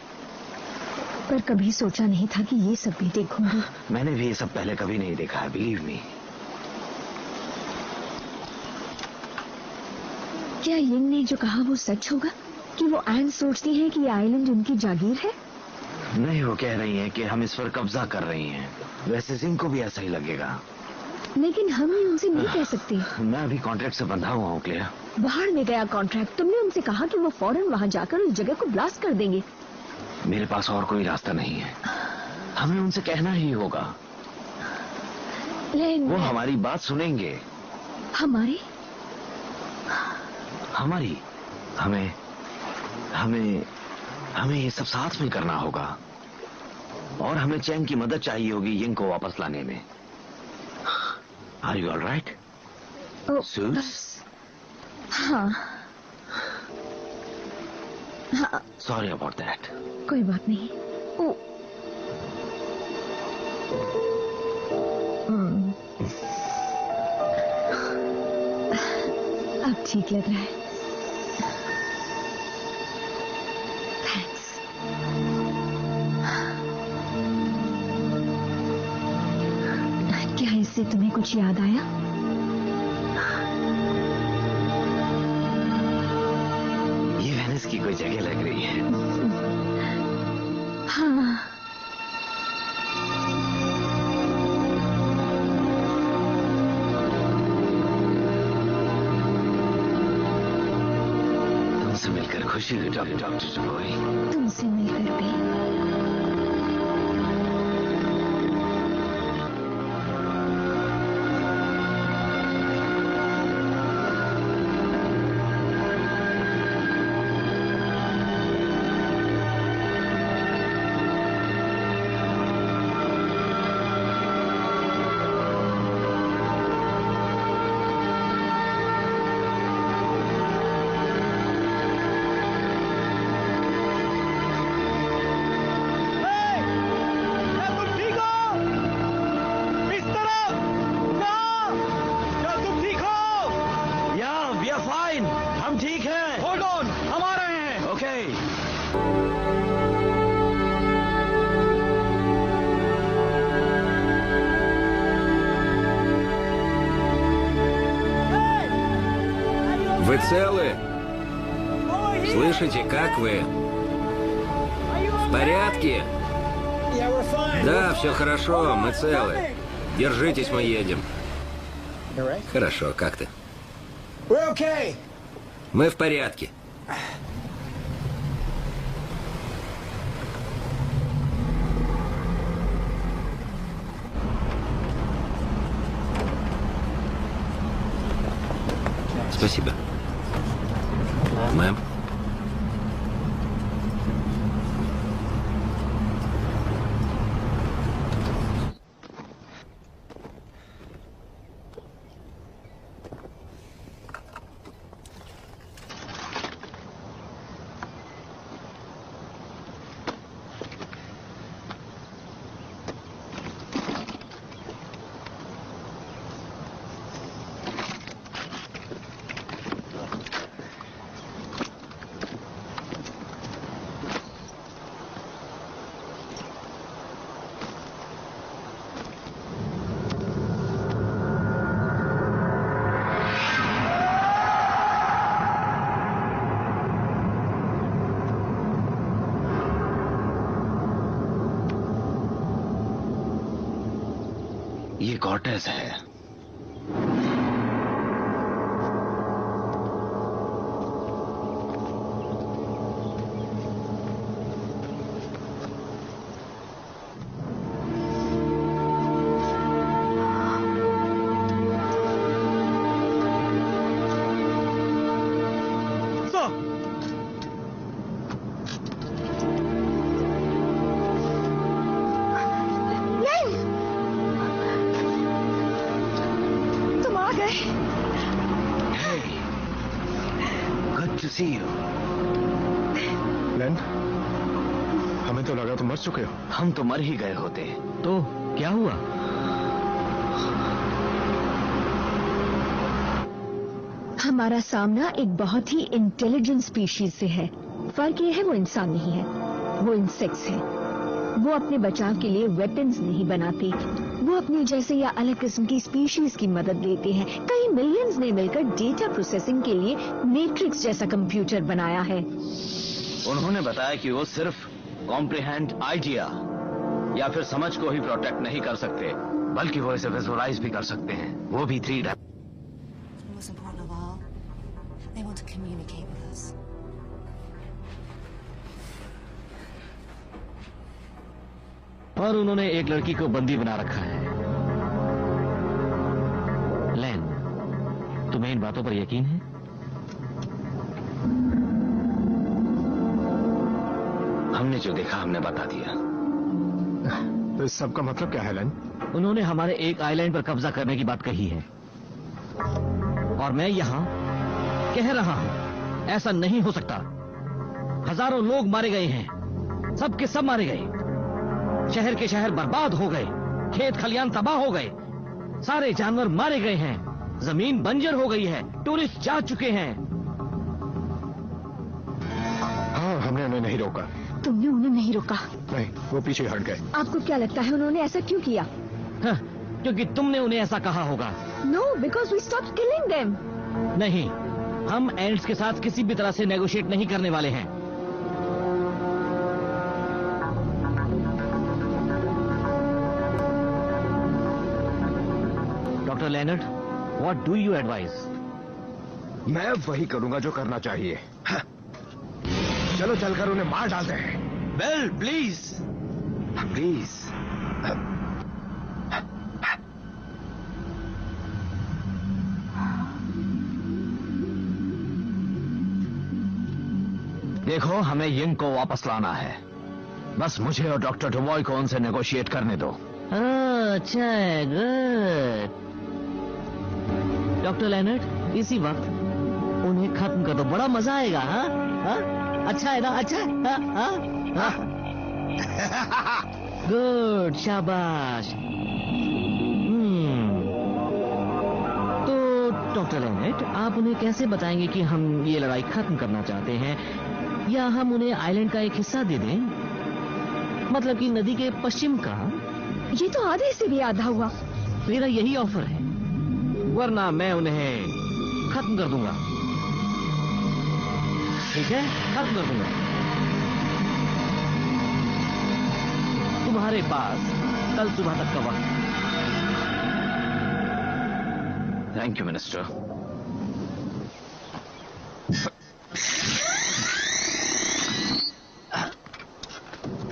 Speaker 2: पर कभी सोचा नहीं था कि ये सब भी देखूंगी।
Speaker 4: मैंने भी ये सब पहले कभी नहीं देखा है, बिलीव मी।
Speaker 2: क्या यिंग ने जो कहा वो सच होगा कि वो एंस सोचती है कि ये आइलैंड उनकी जागीर है?
Speaker 4: नहीं, वो कह रही हैं कि हम इस पर कब्जा कर रही हैं। वैसे सिंह को भी ऐसा ही लगेगा,
Speaker 2: लेकिन हम ये उनसे नहीं कह सकते।
Speaker 4: मैं अभी कॉन्ट्रैक्ट से बंधा हुआ हूँ क्लियर।
Speaker 2: बाहर में गया कॉन्ट्रैक्ट। तुमने उनसे कहा कि वो फौरन वहाँ जाकर उस जगह को ब्लास्ट कर देंगे।
Speaker 4: मेरे पास और कोई रास्ता नहीं है, हमें उनसे कहना ही होगा। वो हमारी बात सुनेंगे।
Speaker 2: हमारी
Speaker 4: हमें ये सब साथ में करना होगा, और हमें चैंग की मदद चाहिए होगी यिंग को वापस लाने में। Are you all right?
Speaker 2: हाँ।
Speaker 4: Sorry about that.
Speaker 2: कोई बात नहीं। अब ठीक लग रहा है। थैंक्स। क्या इससे तुम्हें कुछ याद आया?
Speaker 4: ये वेनिस की कोई जगह लग रही है।
Speaker 2: हाँ।
Speaker 4: तुमसे मिलकर खुशी हुई डॉक्टर डुबोई।
Speaker 2: तुमसे मिलकर भी।
Speaker 9: Вы целы? Слышите, как вы? В порядке? Да, все хорошо, мы целы. Держитесь, мы едем. Хорошо, как ты? Мы в порядке. Спасибо. Мэм?
Speaker 4: ये कॉर्टेस है। Hey, good to see you.
Speaker 5: लेन, हमें तो लगा तुम मर चुके हो।
Speaker 4: हम तो मर ही गए होते।
Speaker 7: तो क्या हुआ?
Speaker 2: हमारा सामना एक बहुत ही इंटेलिजेंट स्पीशीज से है। फर्क ये है वो इंसान नहीं है, वो इंसेक्ट्स है। वो अपने बचाव के लिए वेपन्स नहीं बनाते, वो अपने जैसे या अलग किस्म की स्पीशीज की मदद लेते हैं। कई मिलियंस ने मिलकर डेटा प्रोसेसिंग के लिए मैट्रिक्स जैसा कंप्यूटर बनाया है।
Speaker 4: उन्होंने बताया कि वो सिर्फ कॉम्प्रिहेंड आइडिया या फिर समझ को ही प्रोटेक्ट नहीं कर सकते, बल्कि वो इसे विजुअलाइज भी कर सकते हैं, वो भी 3
Speaker 10: Most important of all, they want to communicate with us.
Speaker 7: और उन्होंने एक लड़की को बंदी बना रखा है। लेन, तुम्हें इन बातों पर यकीन है?
Speaker 4: हमने जो देखा हमने बता दिया।
Speaker 5: तो इस सब का मतलब क्या है लेन?
Speaker 7: उन्होंने हमारे एक आइलैंड पर कब्जा करने की बात कही है और मैं यहां कह रहा हूं ऐसा नहीं हो सकता। हजारों लोग मारे गए हैं, सब के सब मारे गए। शहर के शहर बर्बाद हो गए, खेत खलियान तबाह हो गए, सारे जानवर मारे गए हैं, जमीन बंजर हो गई है, टूरिस्ट जा चुके हैं।
Speaker 5: हाँ, हमने उन्हें नहीं रोका।
Speaker 2: तुमने उन्हें नहीं रोका?
Speaker 5: नहीं, वो पीछे हट गए।
Speaker 2: आपको क्या लगता है उन्होंने ऐसा क्यों किया?
Speaker 7: हाँ, क्योंकि तुमने उन्हें ऐसा कहा होगा।
Speaker 2: No, because we stopped killing them.
Speaker 7: नहीं, हम एंड्स के साथ किसी भी तरह से नेगोशिएट नहीं करने वाले हैं। Doctor Leonard, what do you advise?
Speaker 6: मैं वही करूंगा जो करना चाहिए। हाँ। चलो चलकर उन्हें मार डालते हैं।
Speaker 4: Bell, please please. देखो, हमें यिंग को वापस लाना है। बस मुझे और डॉक्टर डुवॉय को उनसे नेगोशिएट करने दो।
Speaker 7: अच्छा है, गुड। डॉक्टर लेनर्ड, इसी वक्त उन्हें खत्म कर दो, बड़ा मजा आएगा। हाँ हाँ, अच्छा है ना? अच्छा है? हाँ हाँ हाँ। गुड, शाबाश। तो डॉक्टर लेनर्ड, आप उन्हें कैसे बताएंगे कि हम ये लड़ाई खत्म करना चाहते हैं, या हम उन्हें आइलैंड का एक हिस्सा दे दें? मतलब कि नदी के पश्चिम का।
Speaker 2: ये तो आधे से भी आधा हुआ।
Speaker 7: मेरा यही ऑफर है, वरना मैं उन्हें खत्म कर दूंगा। ठीक है, खत्म कर दूंगा। तुम्हारे पास कल सुबह तक का वक्त।
Speaker 4: Thank you minister.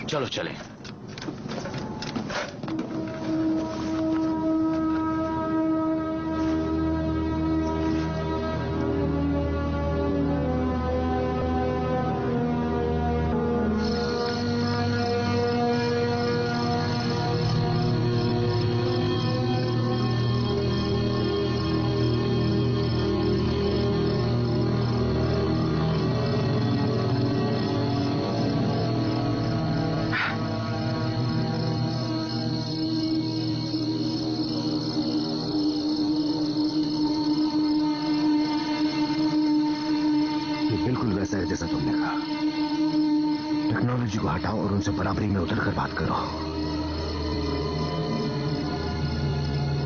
Speaker 4: चलो चलें।
Speaker 6: जैसा तुमने कहा, टेक्नोलॉजी को हटाओ और उनसे बराबरी में उतरकर बात करो।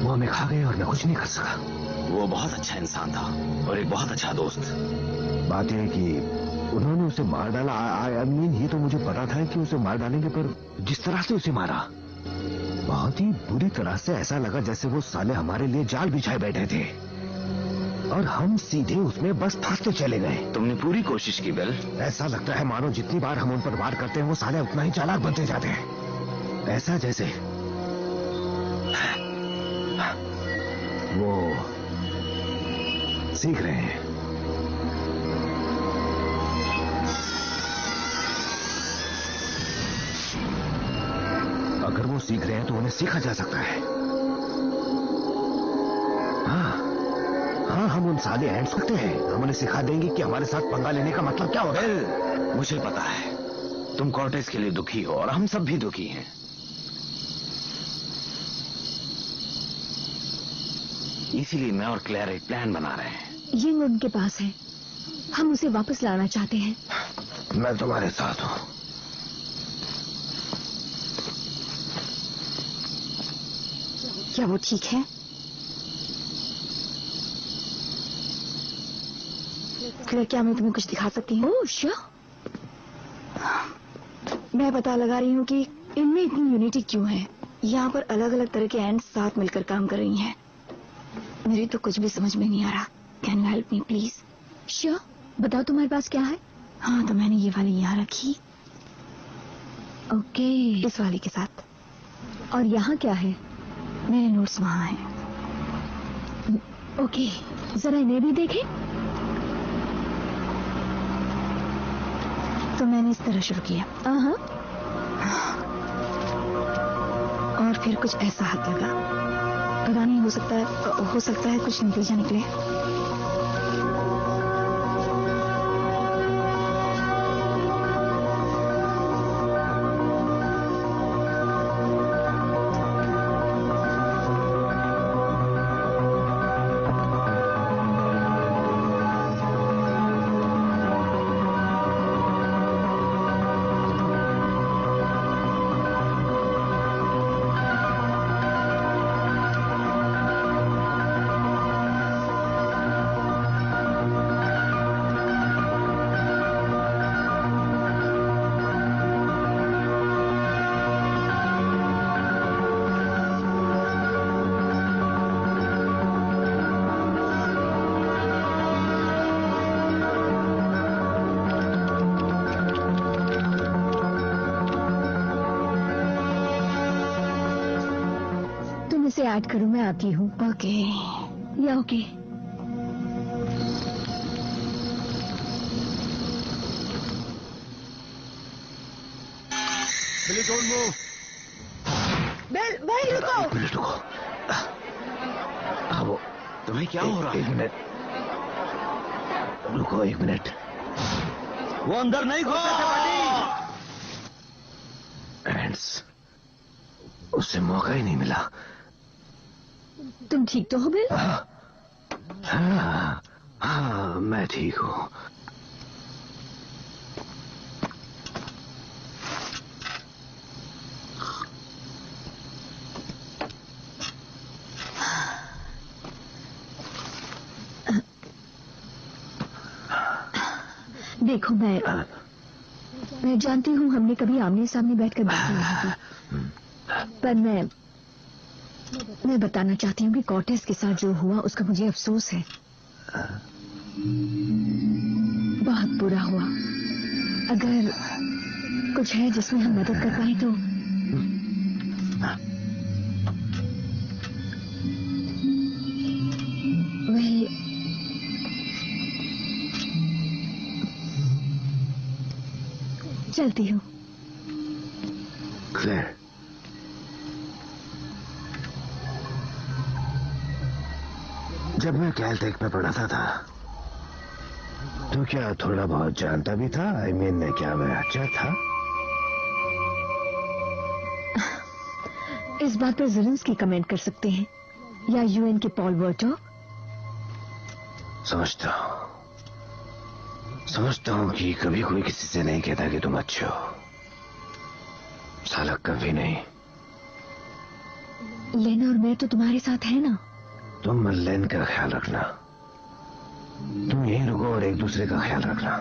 Speaker 6: वो हमें खा गए और मैं कुछ नहीं कर सका।
Speaker 4: वो बहुत अच्छा इंसान था और एक बहुत अच्छा दोस्त।
Speaker 6: बात यह है कि उन्होंने उसे मार डाला। आई मीन, ये तो मुझे पता था कि उसे मार डालेंगे, पर जिस तरह से उसे मारा, बहुत ही बुरी तरह से। ऐसा लगा जैसे वो साले हमारे लिए जाल बिछाए बैठे थे और हम सीधे उसमें बस फंसते चले गए।
Speaker 4: तुमने पूरी कोशिश की बेल।
Speaker 6: ऐसा लगता है मानो जितनी बार हम उन पर वार करते हैं वो साले उतना ही चालाक बनते जाते हैं। ऐसा जैसे वो सीख रहे हैं। अगर वो सीख रहे हैं तो उन्हें सीखा जा सकता है। हाँ, हम उन साले एंड्स होते हैं, हम उन्हें सिखा देंगे कि हमारे साथ पंगा लेने का मतलब क्या होता है।
Speaker 4: मुझे पता है तुम कॉर्टेस के लिए दुखी हो और हम सब भी दुखी हैं। इसीलिए मैं और क्लेयर एक प्लान बना रहे हैं।
Speaker 2: ये उनके पास है, हम उसे वापस लाना चाहते हैं।
Speaker 6: मैं तुम्हारे साथ हूं।
Speaker 2: क्या वो ठीक है? क्या मैं तुम्हें कुछ दिखा सकती हूँ? Oh sure. मैं पता लगा रही हूँ कि इनमें इतनी यूनिटी क्यों है। यहाँ पर अलग अलग तरह के एंड्स साथ मिलकर काम कर रही हैं। मेरी तो कुछ भी समझ में नहीं आ रहा। Can you help me please? Sure, बताओ तुम्हारे पास क्या है? हाँ, तो मैंने ये वाली यहाँ रखी। ओके, इस वाली के साथ। और यहाँ क्या है? मेरे नोट्स वहाँ हैं। ओके, जरा इन्हें भी देखें। तो मैंने इस तरह शुरू किया। और फिर कुछ ऐसा हाथ लगा। पता नहीं, हो सकता है कुछ नतीजा निकले। इसे ऐड करूं, मैं आती हूँ। ओके या okay.
Speaker 1: Billy don't move.
Speaker 2: Bill भाई रुको।
Speaker 6: रुको। वो
Speaker 4: तुम्हें क्या हो रहा है?
Speaker 6: 1 मिनट रुको, 1 मिनट।
Speaker 1: वो अंदर नहीं घुस सकते।
Speaker 6: एंड्स, उससे मौका ही नहीं मिला।
Speaker 2: तुम ठीक तो हो बिल?
Speaker 6: हाँ, मैं ठीक हूँ।
Speaker 2: देखो, मैं जानती हूँ हमने कभी आमने सामने बैठकर बातें नहीं की, पर मैं बताना चाहती हूँ कि कॉर्टेस के साथ जो हुआ उसका मुझे अफसोस है। बहुत बुरा हुआ। अगर कुछ है जिसमें हम मदद कर पाए तो। चलती हूँ।
Speaker 6: क्लेयर, जब मैं कैलटेक में पढ़ाता था तो क्या थोड़ा बहुत जानता भी था? आई मीन, क्या मैं अच्छा था?
Speaker 2: इस बात पर ज़ेलेंस्की कमेंट कर सकते हैं, या यूएन के पॉल वर्टो।
Speaker 6: समझता हूँ कि कभी कोई किसी से नहीं कहता कि तुम अच्छे हो। साला कभी नहीं।
Speaker 2: लेना और मैं तो तुम्हारे साथ है ना।
Speaker 6: तुम लेन का ख्याल रखना, तुम यहीं रुको और एक दूसरे का ख्याल रखना।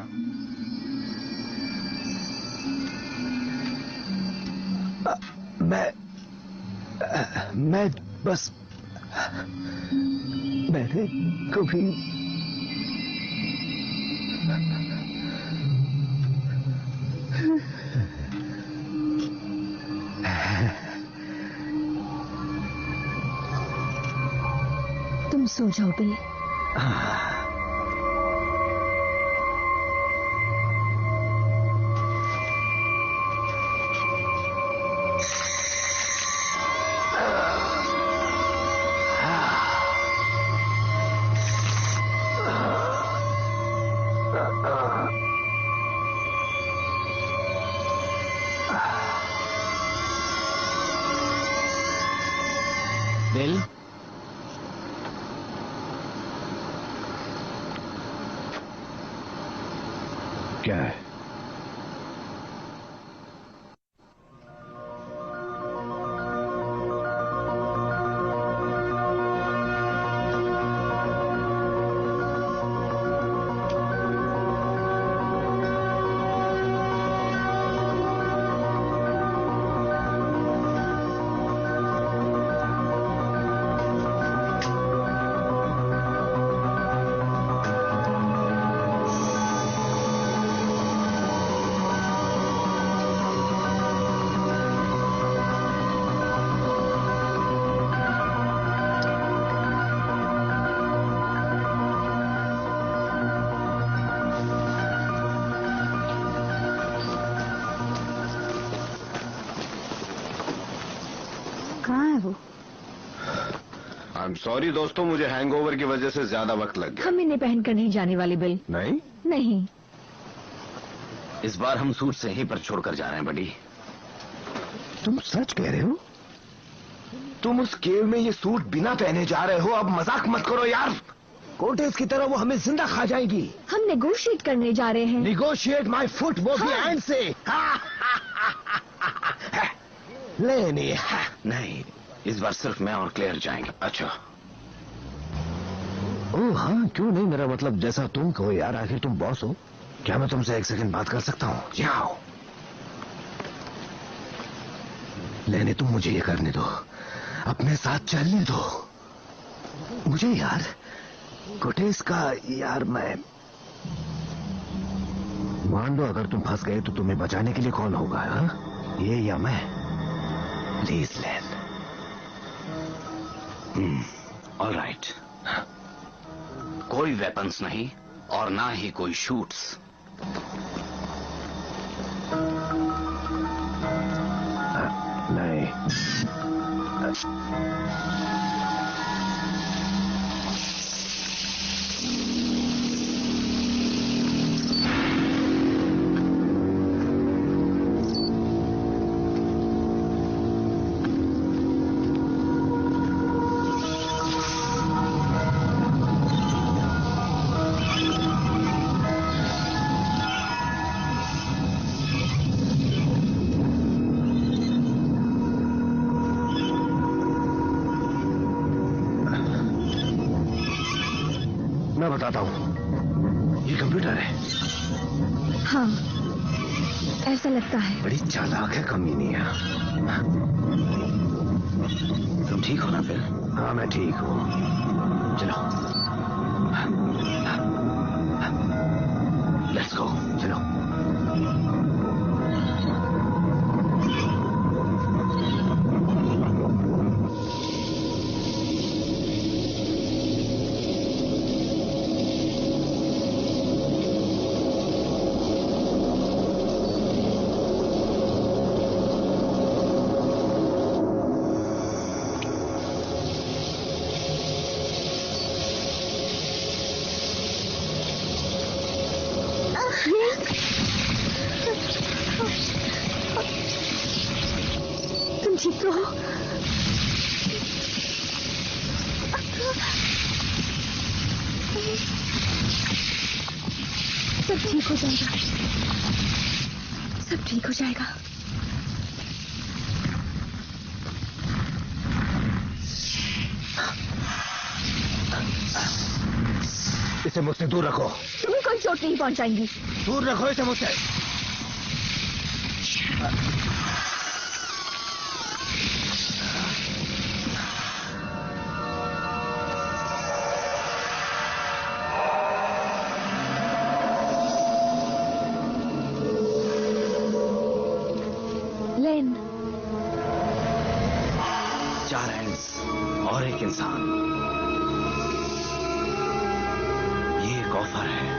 Speaker 6: मैं बस मैंने कभी
Speaker 2: तुम सो जाओ बिल।
Speaker 6: क्या है?
Speaker 5: सॉरी दोस्तों, मुझे हैंगओवर की वजह से ज्यादा वक्त लग गया।
Speaker 2: हम इन्हें पहनकर नहीं जाने वाले बिल।
Speaker 5: नहीं
Speaker 2: नहीं,
Speaker 4: इस बार हम सूट से ही पर छोड़कर जा रहे हैं बडी।
Speaker 6: तुम सच कह रहे हो? तुम उस केव में ये सूट बिना पहने जा रहे हो? अब मजाक मत करो यार। कोटेस की तरह वो हमें जिंदा खा जाएगी।
Speaker 2: हम नेगोशिएट करने जा रहे हैं।
Speaker 6: नेगोशिएट माय फुट, वो भी हैंड से। लेनी
Speaker 4: नहीं, इस बार सिर्फ मैं और क्लेयर जाएंगे। अच्छा।
Speaker 6: ओह हाँ, क्यों नहीं, मेरा मतलब जैसा तुम कहो यार, आखिर तुम बॉस हो। क्या मैं तुमसे एक सेकंड बात कर सकता हूँ? जाओ। लेने तुम मुझे ये करने दो, अपने साथ चलने दो मुझे यार। कोटेस का यार, मैं मान लो अगर तुम फंस गए तो तुम्हें बचाने के लिए कौन होगा? हा? ये या मैं? Please lane.
Speaker 4: ऑलराइट। कोई वेपन्स नहीं और ना ही कोई शूट्स।
Speaker 6: नहीं। मैं बताता हूँ, ये कंप्यूटर है।
Speaker 2: हाँ, ऐसा लगता है।
Speaker 6: बड़ी चालाक है कमीनिया।
Speaker 4: तुम ठीक हो ना फिर?
Speaker 6: हाँ मैं ठीक हूँ।
Speaker 4: चलो लेट्स गो।
Speaker 6: चलो।
Speaker 2: तुम ठीक तो हो? सब ठीक हो जाएगा, सब ठीक हो जाएगा।
Speaker 6: इसे मुझसे दूर रखो।
Speaker 2: तुम्हें कोई चोट नहीं पहुंचाएंगी।
Speaker 6: दूर रखो इसे मुझसे।
Speaker 2: लेन,
Speaker 4: 4 हैंड्स और एक इंसान, ये एक ऑफर है।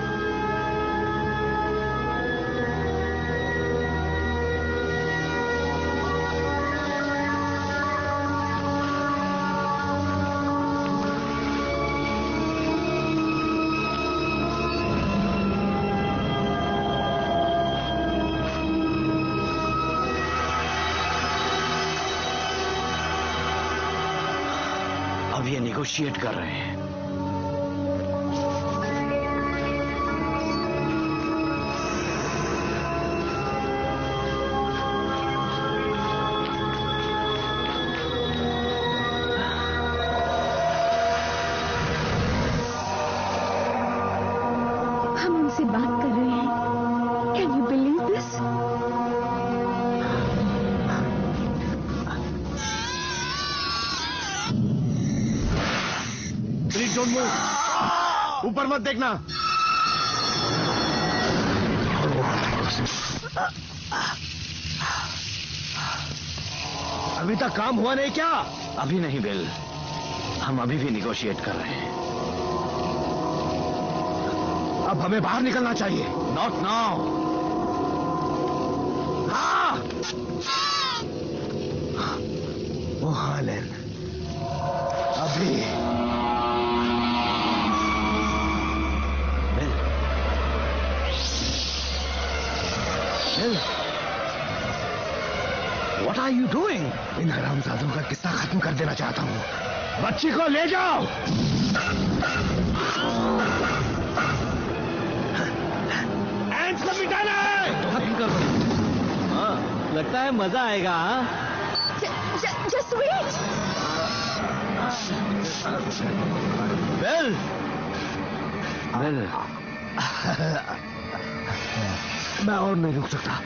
Speaker 4: अब ये नेगोशिएट कर रहे हैं।
Speaker 2: से बात कर रहे हैं। Can you believe this?
Speaker 5: Please don't move. ऊपर मत देखना। अभी तक काम हुआ नहीं क्या?
Speaker 6: अभी नहीं बिल, हम अभी भी निगोशिएट कर रहे हैं।
Speaker 5: अब हमें बाहर निकलना चाहिए।
Speaker 6: Not now.
Speaker 5: हाँ।
Speaker 6: ओ हाँ लेन,
Speaker 5: अभी
Speaker 6: Bill, Bill, what are you doing? इन हरामजादों का किस्सा खत्म कर देना चाहता हूँ।
Speaker 5: बच्ची को ले जाओ। एंड्स को मिटाना है।
Speaker 7: खत्म कर दो। हाँ, लगता है मजा आएगा।
Speaker 2: Just wait.
Speaker 6: बिल, बिल, मैं और नहीं रुक सकता।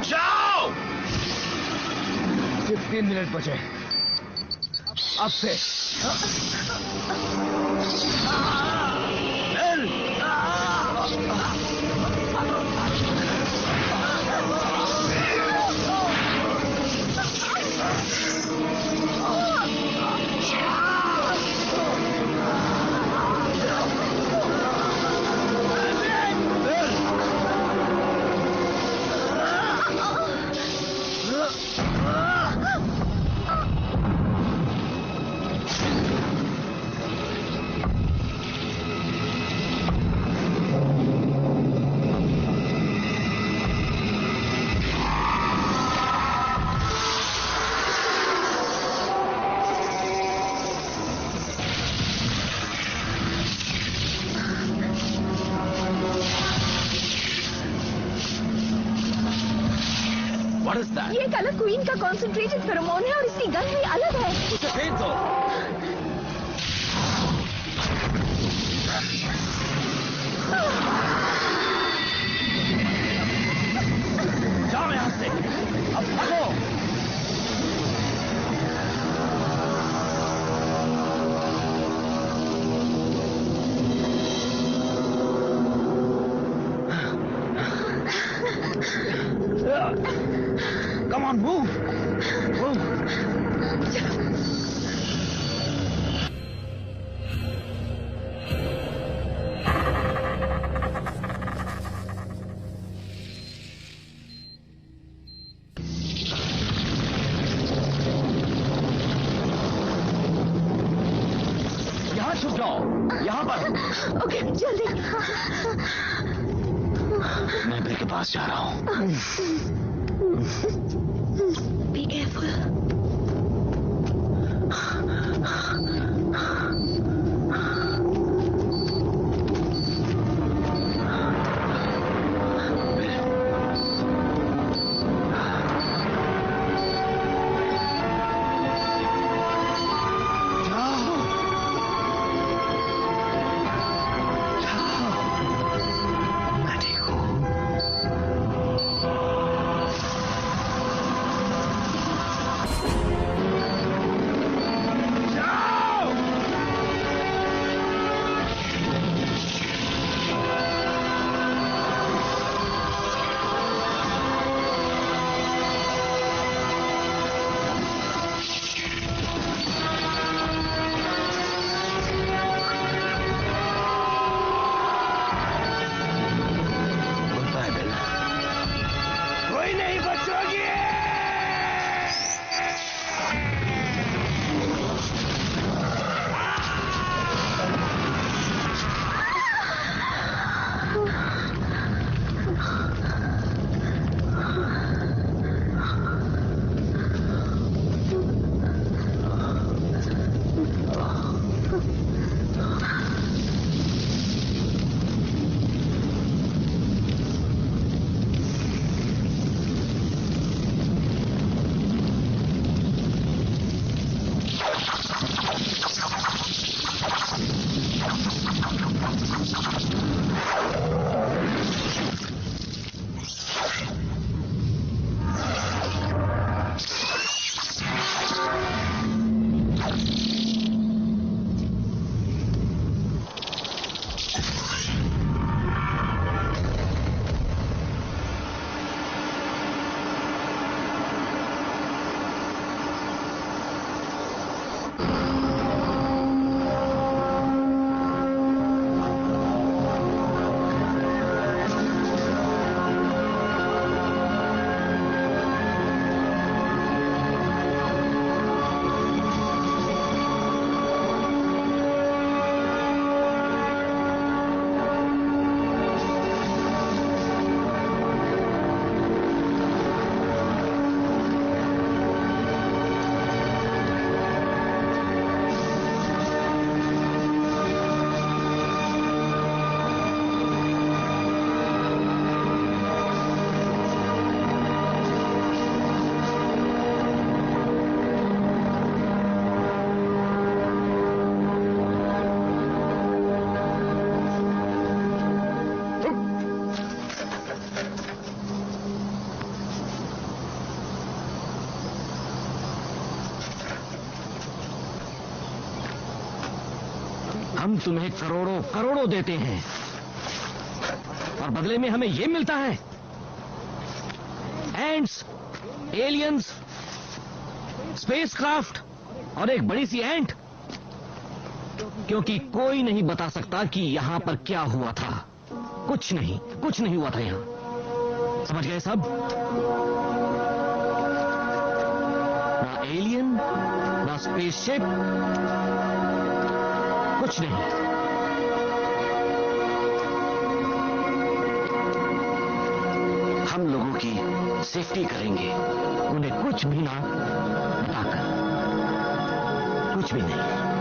Speaker 5: जाओ।
Speaker 6: सिर्फ 3 मिनट बचे अब से।
Speaker 5: बिल,
Speaker 2: ये एक अलग क्वीन का कॉन्सेंट्रेटेड फेरोमोन है और इसकी गन भी अलग है।
Speaker 5: उसे फेंक दो। जाओ यहां से, अब भागो। Come on, move. Move. यहाँ छुप जाओ, यहाँ पर।
Speaker 2: ओके, जल्दी।
Speaker 6: मैं बिल के पास जा रहा हूँ।
Speaker 2: Be careful.
Speaker 7: हम तुम्हें करोड़ों करोड़ों देते हैं और बदले में हमें ये मिलता है, एंट्स, एलियंस, स्पेसक्राफ्ट और एक बड़ी सी एंट, क्योंकि कोई नहीं बता सकता कि यहां पर क्या हुआ था। कुछ नहीं हुआ था यहां। समझ गए सब? ना एलियन, ना स्पेसशिप, कुछ नहीं। हम लोगों की सेफ्टी करेंगे, उन्हें कुछ भी ना बताकर, कुछ भी नहीं।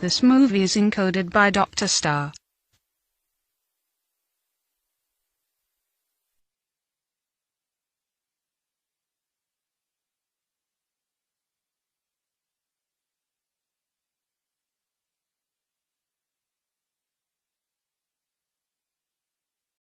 Speaker 11: This movie is encoded by Dr. Star.